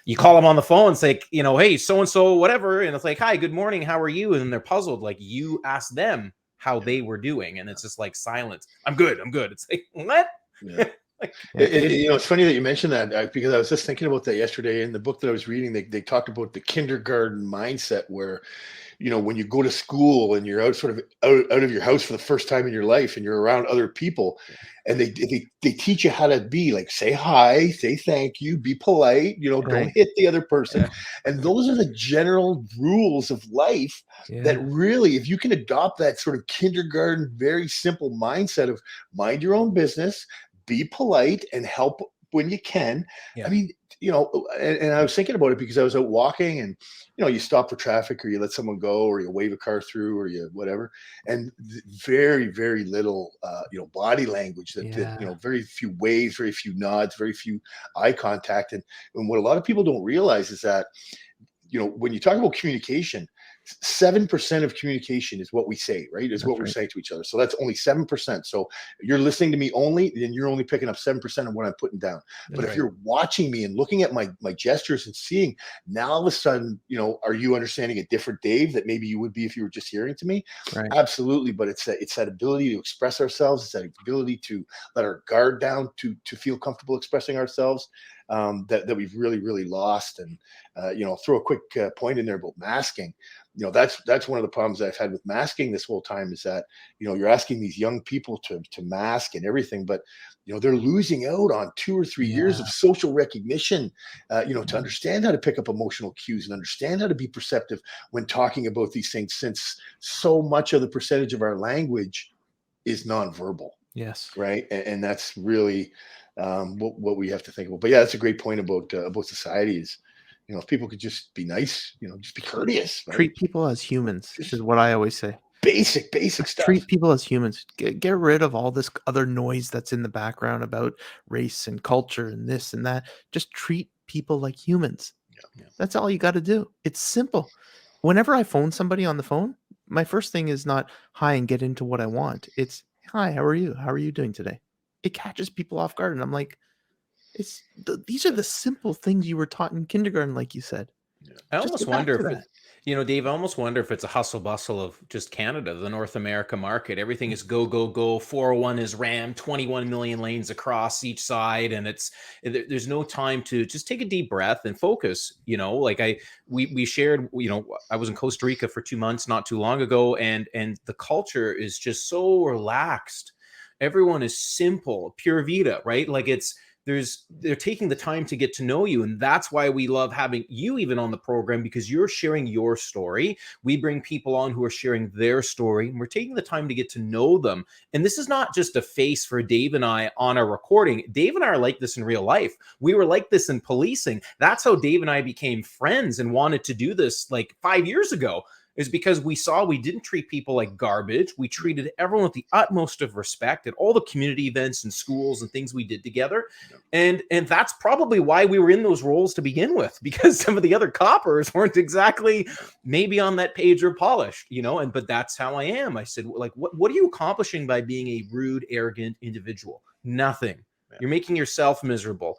You call them on the phone and say, hey, so-and-so, whatever. And it's like, hi, good morning. How are you? And they're puzzled. Like, you asked them how they were doing. And it's just like silence. I'm good. It's like, what? Yeah. It's funny that you mentioned that, because I was just thinking about that yesterday. In the book that I was reading, they talked about the kindergarten mindset, where when you go to school and you're out of your house for the first time in your life, and you're around other people, and they teach you how to be like, say hi, say thank you, be polite, don't hit the other person. And those are the general rules of life that really, if you can adopt that sort of kindergarten, very simple mindset of mind your own business, be polite, and help when you can. I mean, and I was thinking about it because I was out walking, and, you stop for traffic, or you let someone go, or you wave a car through, or you whatever. And very, very little, body language, very few waves, very few nods, very few eye contact. And what a lot of people don't realize is that, when you talk about communication, 7% of communication is what we say, right? Is what we're saying to each other. So that's only 7%. So you're listening to me only, then you're only picking up 7% of what I'm putting down. But if you're watching me and looking at my gestures and seeing, now all of a sudden, are you understanding a different Dave that maybe you would be if you were just hearing to me? Right. Absolutely. But it's that ability to express ourselves. It's that ability to let our guard down, to feel comfortable expressing ourselves, that we've really, really lost. And, throw a quick point in there about masking. That's one of the problems I've had with masking this whole time, is that, you're asking these young people to mask and everything, but, they're losing out on 2 or 3 years of social recognition, to understand how to pick up emotional cues and understand how to be perceptive when talking about these things, since so much of the percentage of our language is nonverbal, Yes. right? And that's really what we have to think about. But yeah, that's a great point about society is, if people could just be nice, just be courteous, right? Treat people as humans is what I always say. Basic stuff. Treat people as humans. Get rid of all this other noise that's in the background about race and culture and this and that. Just treat people like humans. Yeah. That's all you got to do. It's simple. Whenever I phone somebody on the phone, my first thing is not hi and get into what I want. It's hi, how are you? How are you doing today? It catches people off guard. And I'm like, these are the simple things you were taught in kindergarten, like you said. I Just almost get back wonder to if that. Dave, I almost wonder if it's a hustle bustle of just Canada, the North America market. Everything is go, go, go. 401 is rammed, 21 million lanes across each side. And there's no time to just take a deep breath and focus. Like we shared, I was in Costa Rica for 2 months, not too long ago. And the culture is just so relaxed. Everyone is simple, pure vita, right? Like they're taking the time to get to know you. And that's why we love having you even on the program, because you're sharing your story. We bring people on who are sharing their story, and we're taking the time to get to know them. And this is not just a face for Dave and I on our recording. Dave and I are like this in real life. We were like this in policing. That's how Dave and I became friends and wanted to do this like 5 years ago. Is because we saw we didn't treat people like garbage. We treated everyone with the utmost of respect at all the community events and schools and things we did together. And that's probably why we were in those roles to begin with, because some of the other coppers weren't exactly maybe on that page or polished, but that's how I am. I said, like, what are you accomplishing by being a rude, arrogant individual? Nothing. You're making yourself miserable.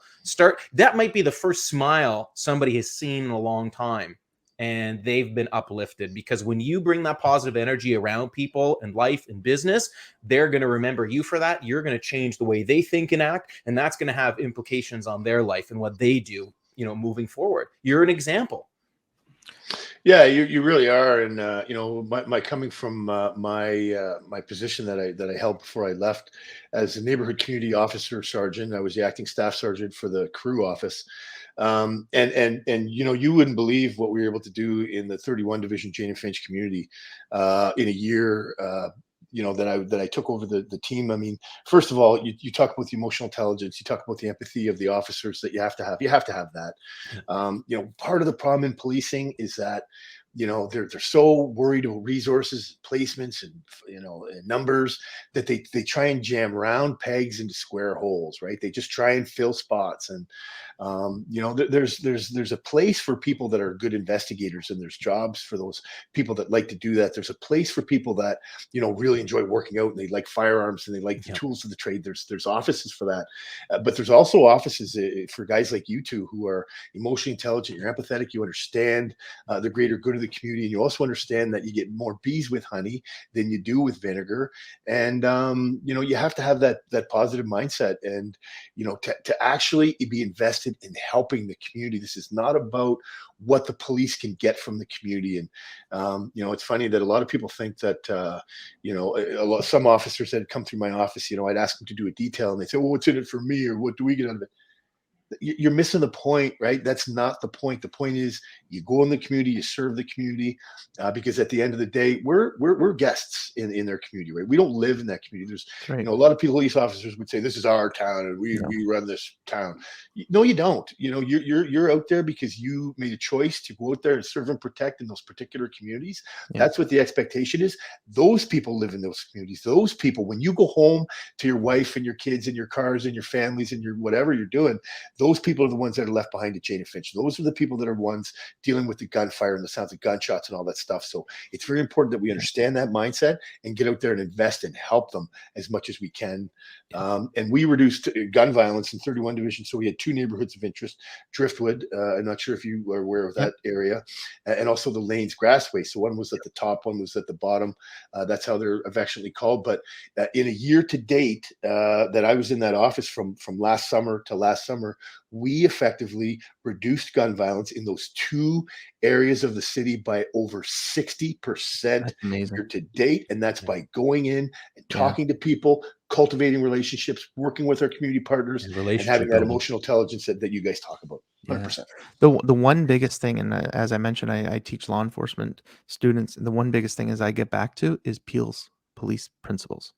That might be the first smile somebody has seen in a long time. And they've been uplifted, because when you bring that positive energy around people in life and business, they're going to remember you for that. You're going to change the way they think and act, and that's going to have implications on their life and what they do, moving forward. You're an example. Yeah, you really are. And my coming from my position that I held before I left as a neighborhood community officer sergeant, I was the acting staff sergeant for the crew office. And you wouldn't believe what we were able to do in the 31 Division Jane and Finch community in a year. That I took over the team. I mean, first of all, you talk about the emotional intelligence, you talk about the empathy of the officers that you have to have. You have to have that. Part of the problem in policing is that they're so worried about resources, placements, and and numbers that they try and jam round pegs into square holes, right? They just try and fill spots. And there's a place for people that are good investigators, and there's jobs for those people that like to do that. There's a place for people that really enjoy working out, and they like firearms, and they like the tools of the trade. There's offices for that, but there's also offices for guys like you two who are emotionally intelligent, you're empathetic, you understand the greater good of the community, and you also understand that you get more bees with honey than you do with vinegar. And you have to have that positive mindset, and to actually be invested in helping the community. This is not about what the police can get from the community. And it's funny that a lot of people think that some officers that had come through my office, I'd ask them to do a detail, and they say, well, what's in it for me, or what do we get out of it? You're missing the point, right? That's not the point. The point is you go in the community, you serve the community, because at the end of the day, we're guests in their community, right? We don't live in that community. There's Right. a lot of police officers would say this is our town and we run this town. No, you don't. You're out there because you made a choice to go out there and serve and protect in those particular communities. Yeah. That's what the expectation is. Those people live in those communities. Those people, when you go home to your wife and your kids and your cars and your families and your whatever you're doing, those people are the ones that are left behind at Jane and Finch. Those are the people that are ones dealing with the gunfire and the sounds of gunshots and all that stuff. So it's very important that we understand that mindset and get out there and invest and help them as much as we can. And we reduced gun violence in 31 Division. So we had 2 neighborhoods of interest: Driftwood, I'm not sure if you are aware of that area, and also the Lanes Grassway. So one was at the top, one was at the bottom. That's how they're affectionately called. But in a year to date that I was in that office from last summer to last summer, we effectively reduced gun violence in those 2 areas of the city by over 60% year to date. And that's by going in and talking to people, cultivating relationships, working with our community partners, and having that emotional intelligence that you guys talk about. 100%. The one biggest thing, and as I mentioned, I teach law enforcement students. The one biggest thing is I get back to is Peel's police principles.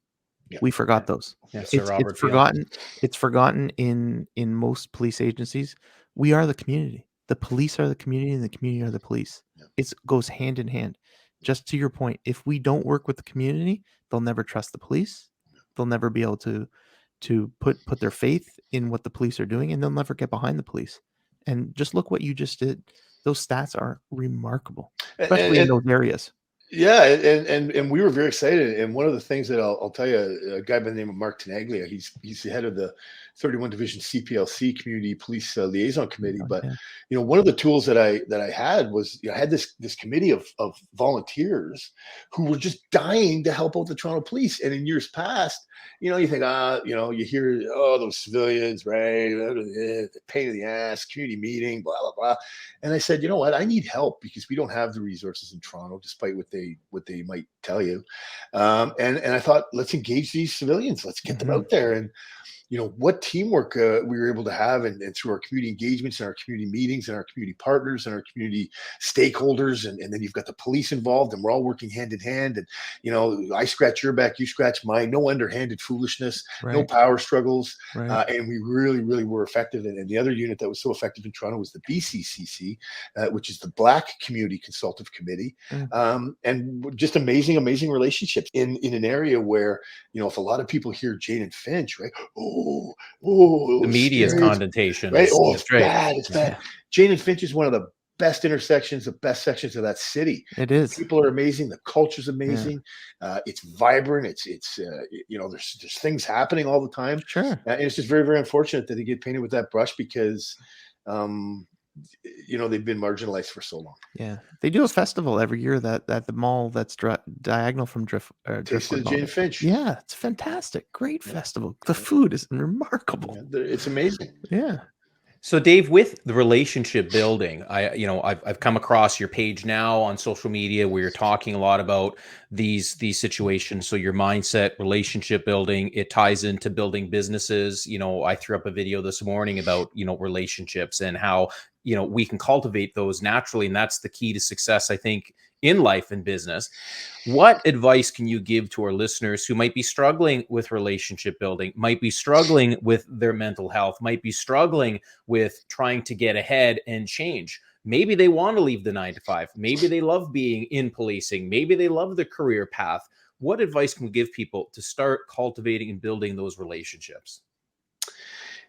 We forgot those. Yeah, Sir Robert It's Peel. forgotten. It's forgotten in most police agencies. We are the community. The police are the community, and the community are the police. Yeah. It goes hand in hand. Just to your point, if we don't work with the community, they'll never trust the police. They'll never be able to put their faith in what the police are doing, and they'll never get behind the police. And just look what you just did. Those stats are remarkable, especially in those areas. Yeah, and we were very excited. And one of the things that I'll tell you, a guy by the name of Mark Tenaglia, he's the head of the 31 Division CPLC Community Police Liaison Committee. But Yeah. one of the tools that I had was I had this committee of volunteers who were just dying to help out the Toronto Police. And in years past, you think you hear those civilians, right? The pain in the ass, community meeting, blah blah blah. And I said, you know what? I need help because we don't have the resources in Toronto, despite what they might tell you. And I thought, let's engage these civilians. Let's get them out there. And what teamwork we were able to have, and through our community engagements and our community meetings and our community partners and our community stakeholders, and then you've got the police involved, and we're all working hand in hand. And I scratch your back, you scratch mine. No underhanded foolishness, no power struggles, and we really, really were effective. And the other unit that was so effective in Toronto was the BCCC, which is the Black Community Consultative Committee, and just amazing relationships in an area where if a lot of people hear Jane and Finch, right? The media's condensation. Right? It's bad. It's bad. Jane and Finch is one of the best intersections, the best sections of that city. It is. People are amazing. The culture's amazing. It's vibrant. It's there's things happening all the time. Sure. And it's just very, very unfortunate that they get painted with that brush because they've been marginalized for so long. Yeah, they do a festival every year that the mall that's diagonal from Taste of Jane Finch. Yeah, it's fantastic. Great festival. The food is remarkable. It's amazing. Yeah. So Dave, with the relationship building, I've come across your page now on social media where you're talking a lot about these situations. So your mindset, relationship building, it ties into building businesses. I threw up a video this morning about, relationships and how, we can cultivate those naturally. And that's the key to success, I think, in life and business. What advice can you give to our listeners who might be struggling with relationship building, might be struggling with their mental health, might be struggling with trying to get ahead and change? Maybe they want to leave the 9-to-5. Maybe they love being in policing. Maybe they love the career path. What advice can we give people to start cultivating and building those relationships?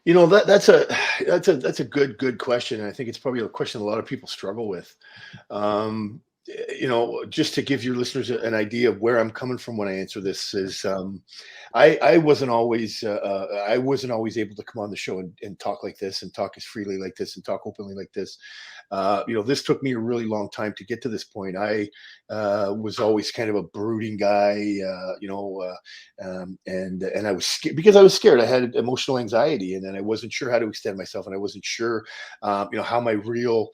That's a good question. And I think it's probably a question a lot of people struggle with. Just to give your listeners an idea of where I'm coming from when I answer this is, I wasn't always able to come on the show and talk like this and talk as freely like this and talk openly like this. This took me a really long time to get to this point. I was always kind of a brooding guy, and I was scared because I was scared. I had emotional anxiety, and then I wasn't sure how to extend myself, and I wasn't sure, how my real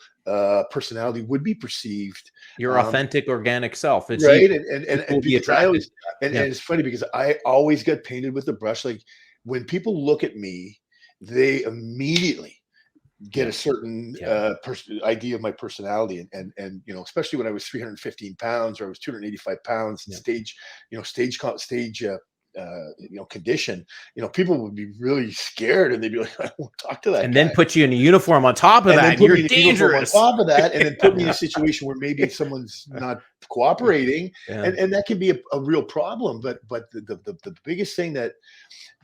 personality would be perceived. Your authentic, organic self. It's right. You. And because I always, and it's funny because I always got painted with the brush. Like when people look at me, they immediately get a certain idea of my personality. And especially when I was 315 pounds or I was 285 pounds, stage condition, people would be really scared and they'd be like, I won't talk to that and guy. then put you in a uniform on top of that. You're dangerous. On top of that, and then put me in a situation where maybe someone's not cooperating, and that can be a real problem. But the biggest thing that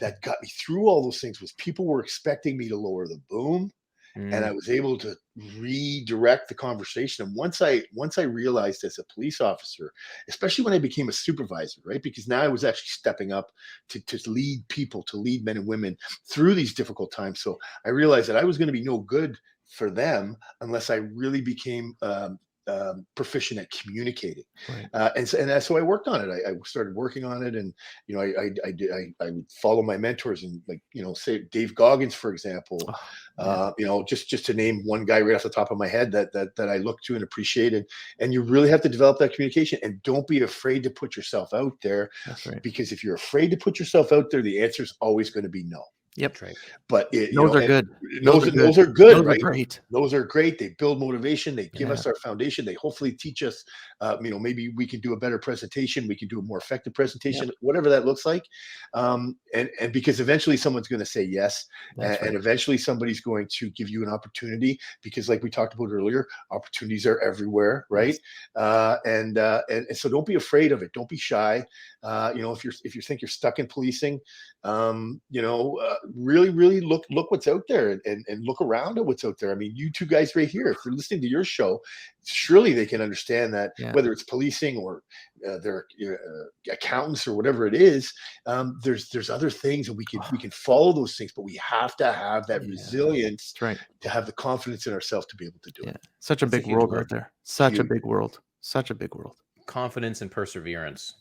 got me through all those things was people were expecting me to lower the boom. And I was able to redirect the conversation. And once I realized as a police officer, especially when I became a supervisor, right? Because now I was actually stepping up to lead people, to lead men and women through these difficult times. So I realized that I was going to be no good for them unless I really became proficient at communicating. Right. And so I worked on it. I started working on it, and I would follow my mentors, and say Dave Goggins, for example. Just to name one guy right off the top of my head that I look to and appreciate. And you really have to develop that communication, and don't be afraid to put yourself out there. That's right. Because if you're afraid to put yourself out there, the answer is always going to be no. Yep. That's right. But Those are good. those are good, Those are right? great. Those are great. They build motivation. They give Yeah. us our foundation. They hopefully teach us, maybe we can do a better presentation. We can do a more effective presentation, whatever that looks like. And because eventually someone's going to say yes, and eventually somebody's going to give you an opportunity, because like we talked about earlier, opportunities are everywhere, right? Yes. And so don't be afraid of it. Don't be shy. If you think you're stuck in policing, really look what's out there, and look around at what's out there. I mean, you two guys right here, if they're listening to your show, surely they can understand that, whether it's policing or their accountants or whatever it is, there's other things, and we can follow those things, but we have to have that resilience, to have the confidence in ourselves to be able to do it. Such a big world out there. Such a big world. Confidence and perseverance.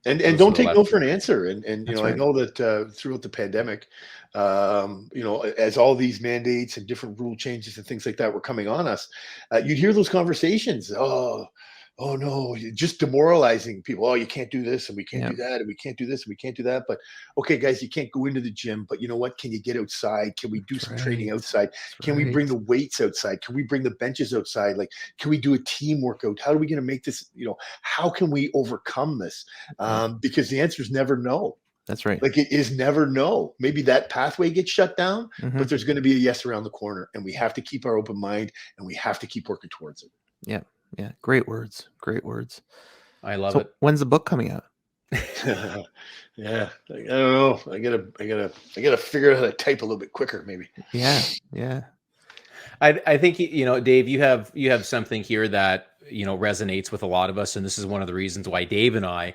And don't take no for an answer. And I know that throughout the pandemic, as all these mandates and different rule changes and things like that were coming on us, you'd hear those conversations. Oh no, just demoralizing people. Oh, you can't do this, and we can't do that, and we can't do this, and we can't do that. But okay, guys, you can't go into the gym, but you know what? Can you get outside? Can we do some training outside? Can we bring the weights outside? Can we bring the benches outside? Like, can we do a team workout? How are we going to make this, how can we overcome this? Because the answer is never no. That's right. Like, it is never no. Maybe that pathway gets shut down, but there's going to be a yes around the corner, and we have to keep our open mind, and we have to keep working towards it. Yeah. Great words. I love it. When's the book coming out? I don't know. I gotta figure out how to type a little bit quicker, maybe. Yeah. I think, Dave, you have something here that, resonates with a lot of us. And this is one of the reasons why Dave and I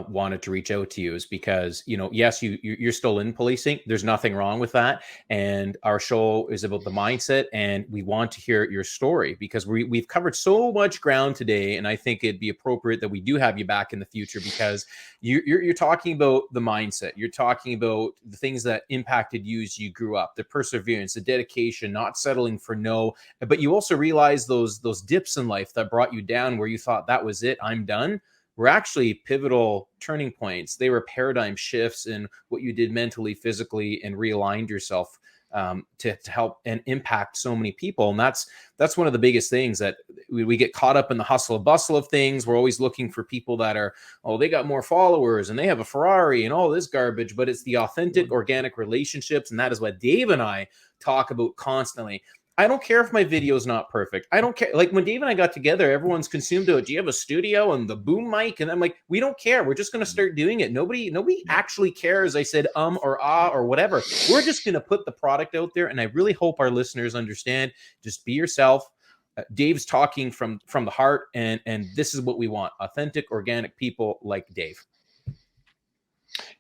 wanted to reach out to you, is because, yes, you're still in policing. There's nothing wrong with that. And our show is about the mindset, and we want to hear your story, because we've covered so much ground today. And I think it'd be appropriate that we do have you back in the future, because you're talking about the mindset. You're talking about the things that impacted you as you grew up, the perseverance, the dedication, not settling for no, but you also realize those dips in life that brought you down, where you thought that was it, I'm done, were actually pivotal turning points. They were paradigm shifts in what you did mentally, physically, and realigned yourself to help and impact so many people. And that's one of the biggest things, that we get caught up in the hustle and bustle of things. We're always looking for people that are, they got more followers and they have a Ferrari and all this garbage, but it's the authentic, organic relationships. And that is what Dave and I talk about constantly. I don't care if my video is not perfect. I don't care. Like, when Dave and I got together, everyone's consumed to it. Do you have a studio and the boom mic? And I'm like, we don't care. We're just going to start doing it. Nobody actually cares. I said or ah or whatever. We're just going to put the product out there. And I really hope our listeners understand. Just be yourself. Dave's talking from the heart, and this is what we want: authentic, organic people like Dave.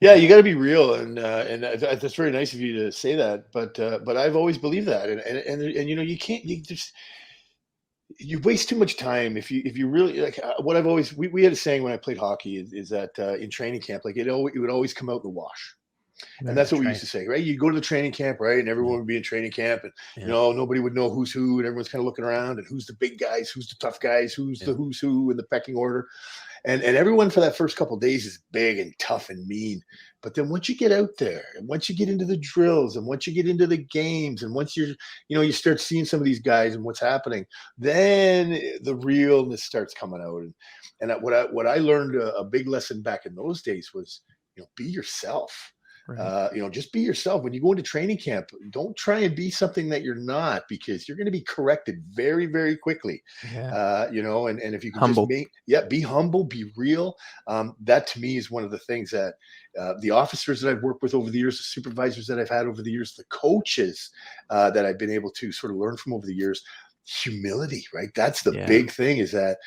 Yeah, you got to be real, and that's very nice of you to say that. But I've always believed that, and you waste too much time if you really, like, what I've always, we had a saying when I played hockey is that in training camp, like, it would always come out in the wash. And that's what we used to say, right? You go to the training camp, right? And everyone would be in training camp, and nobody would know who's who, and everyone's kind of looking around, and who's the big guys, who's the tough guys, who's the who's who in the pecking order. And everyone for that first couple of days is big and tough and mean. But then once you get out there, and once you get into the drills, and once you get into the games, and once you start seeing some of these guys and what's happening, then the realness starts coming out. And what I learned, a big lesson back in those days was, be yourself. Right. Just be yourself. When you go into training camp, don't try and be something that you're not, because you're going to be corrected very, very quickly. And if you can Humble. just be humble, be real. That to me is one of the things that the officers that I've worked with over the years, the supervisors that I've had over the years, the coaches that I've been able to sort of learn from over the years. Humility, right? That's the big thing, is that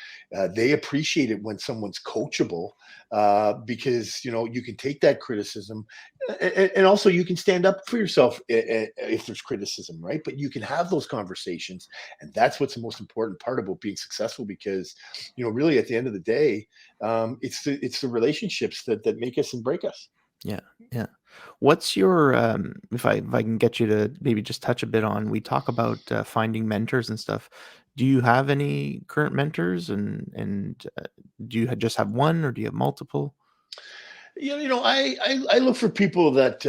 they appreciate it when someone's coachable, because you can take that criticism, and also you can stand up for yourself if there's criticism, right? But you can have those conversations, and that's what's the most important part about being successful, because really at the end of the day, it's the relationships that make us and break us. Yeah. What's your if I can get you to maybe just touch a bit on, we talk about finding mentors and stuff. Do you have any current mentors, and do you just have one, or do you have multiple? I look for people that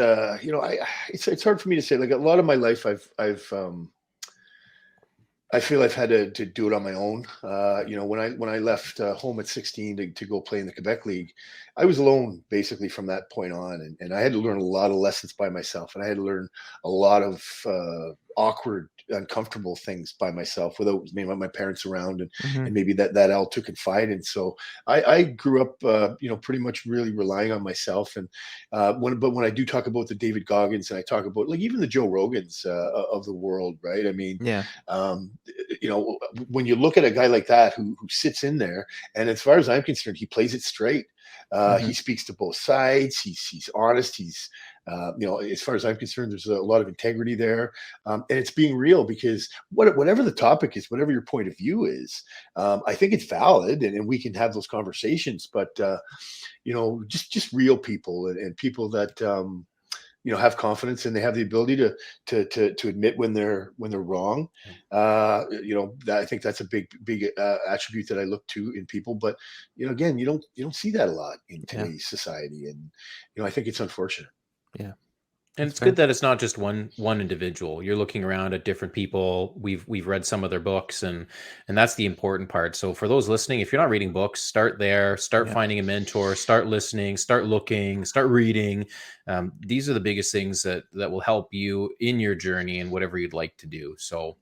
it's hard for me to say. Like a lot of my life, I feel I've had to do it on my own. When I left home at 16 to go play in the Quebec League, I was alone basically from that point on, and I had to learn a lot of lessons by myself, and I had to learn a lot of awkward, uncomfortable things by myself without maybe my parents around, and maybe that all took confide. And so I grew up, pretty much really relying on myself. And when I do talk about the David Goggins, and I talk about like even the Joe Rogans of the world, right? I mean, Yeah. When you look at a guy like that who sits in there, and as far as I'm concerned, he plays it straight. He speaks to both sides. He's honest. He's as far as I'm concerned, there's a lot of integrity there, and it's being real, because whatever the topic is, whatever your point of view is, I think it's valid, and we can have those conversations. But just real people, and people that have confidence, and they have the ability to admit when they're wrong. I think that's a big attribute that I look to in people. But again, you don't see that a lot in today's society, and I think it's unfortunate. Yeah. And it's good that it's not just one individual. You're looking around at different people. We've read some of their books, and that's the important part. So for those listening, if you're not reading books, start there. Start finding a mentor. Start listening. Start looking. Start reading. These are the biggest things that will help you in your journey and whatever you'd like to do. So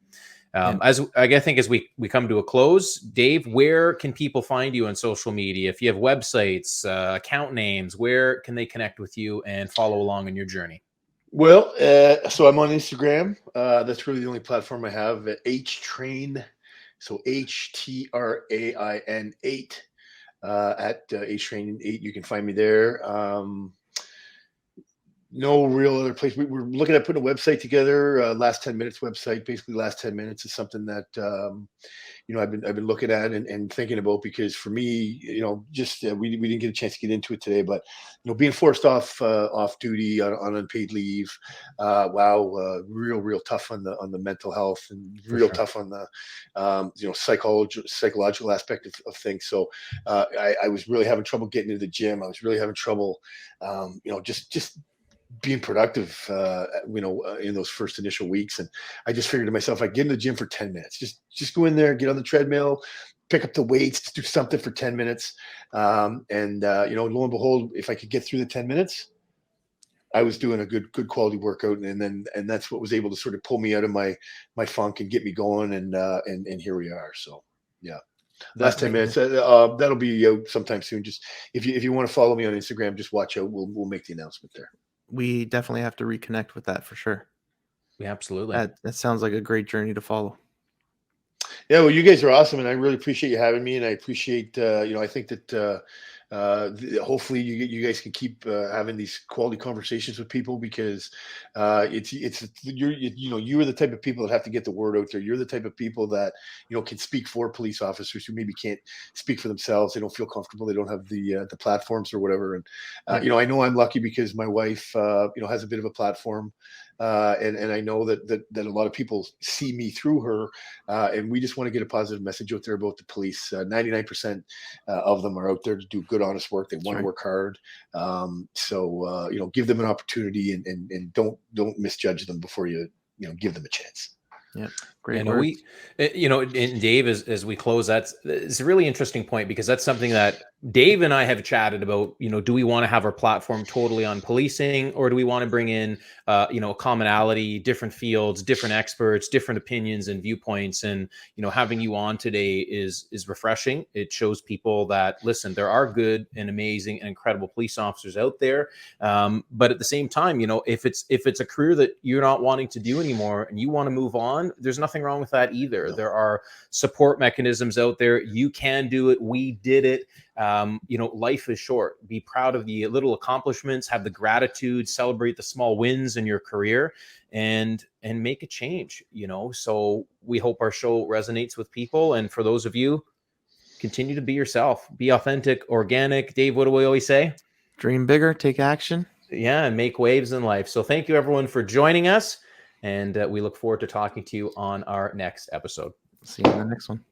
as we come to a close, Dave, where can people find you on social media? If you have websites, account names, where can they connect with you and follow along on your journey? Well, so I'm on Instagram. That's really the only platform I have. HTrain, so HTRAIN 8 at HTrain 8. You can find me there. No real other place. We're looking at putting a website together. Last 10 minutes website. Basically, last 10 minutes is something that I've been looking at and thinking about, because for me, we didn't get a chance to get into it today, but being forced off duty on unpaid leave, real tough on the mental health, and real tough on the psychological aspect of things. So I was really having trouble getting into the gym. I was really having trouble, just being productive, in those first initial weeks. And I just figured to myself, I'd get in the gym for 10 minutes, just go in there, get on the treadmill, pick up the weights, do something for 10 minutes. Lo and behold, if I could get through the 10 minutes, I was doing a good quality workout. And that's what was able to sort of pull me out of my funk and get me going. And here we are. So, yeah. Last 10 minutes. That'll be out sometime soon. Just if you want to follow me on Instagram, just watch out. We'll make the announcement there. We definitely have to reconnect with that for sure. Yeah, absolutely. That sounds like a great journey to follow. Yeah, well, you guys are awesome, and I really appreciate you having me. And I appreciate, I think that hopefully you guys can keep having these quality conversations with people, because you're the type of people that have to get the word out there. You're the type of people that can speak for police officers who maybe can't speak for themselves. They don't feel comfortable. They don't have the platforms or whatever. And I know I'm lucky because my wife has a bit of a platform. And I know that a lot of people see me through her, and we just want to get a positive message out there about the police. 99% of them are out there to do good, honest work. They want to work hard. So give them an opportunity, and don't misjudge them before you give them a chance. Yeah, great. And Dave, as we close, it's a really interesting point, because that's something that Dave and I have chatted about. Do we want to have our platform totally on policing, or do we want to bring in, a commonality, different fields, different experts, different opinions and viewpoints? And, having you on today is refreshing. It shows people that, listen, there are good and amazing and incredible police officers out there. But at the same time, if it's a career that you're not wanting to do anymore and you want to move on, there's nothing wrong with that either. No. There are support mechanisms out there. You can do it. We did it. Life is short. Be proud of the little accomplishments, have the gratitude, celebrate the small wins in your career, and make a change, So we hope our show resonates with people. And for those of you, continue to be yourself, be authentic, organic. Dave, what do we always say? Dream bigger, take action. Yeah, and make waves in life. So thank you everyone for joining us. And we look forward to talking to you on our next episode. See you in the next one.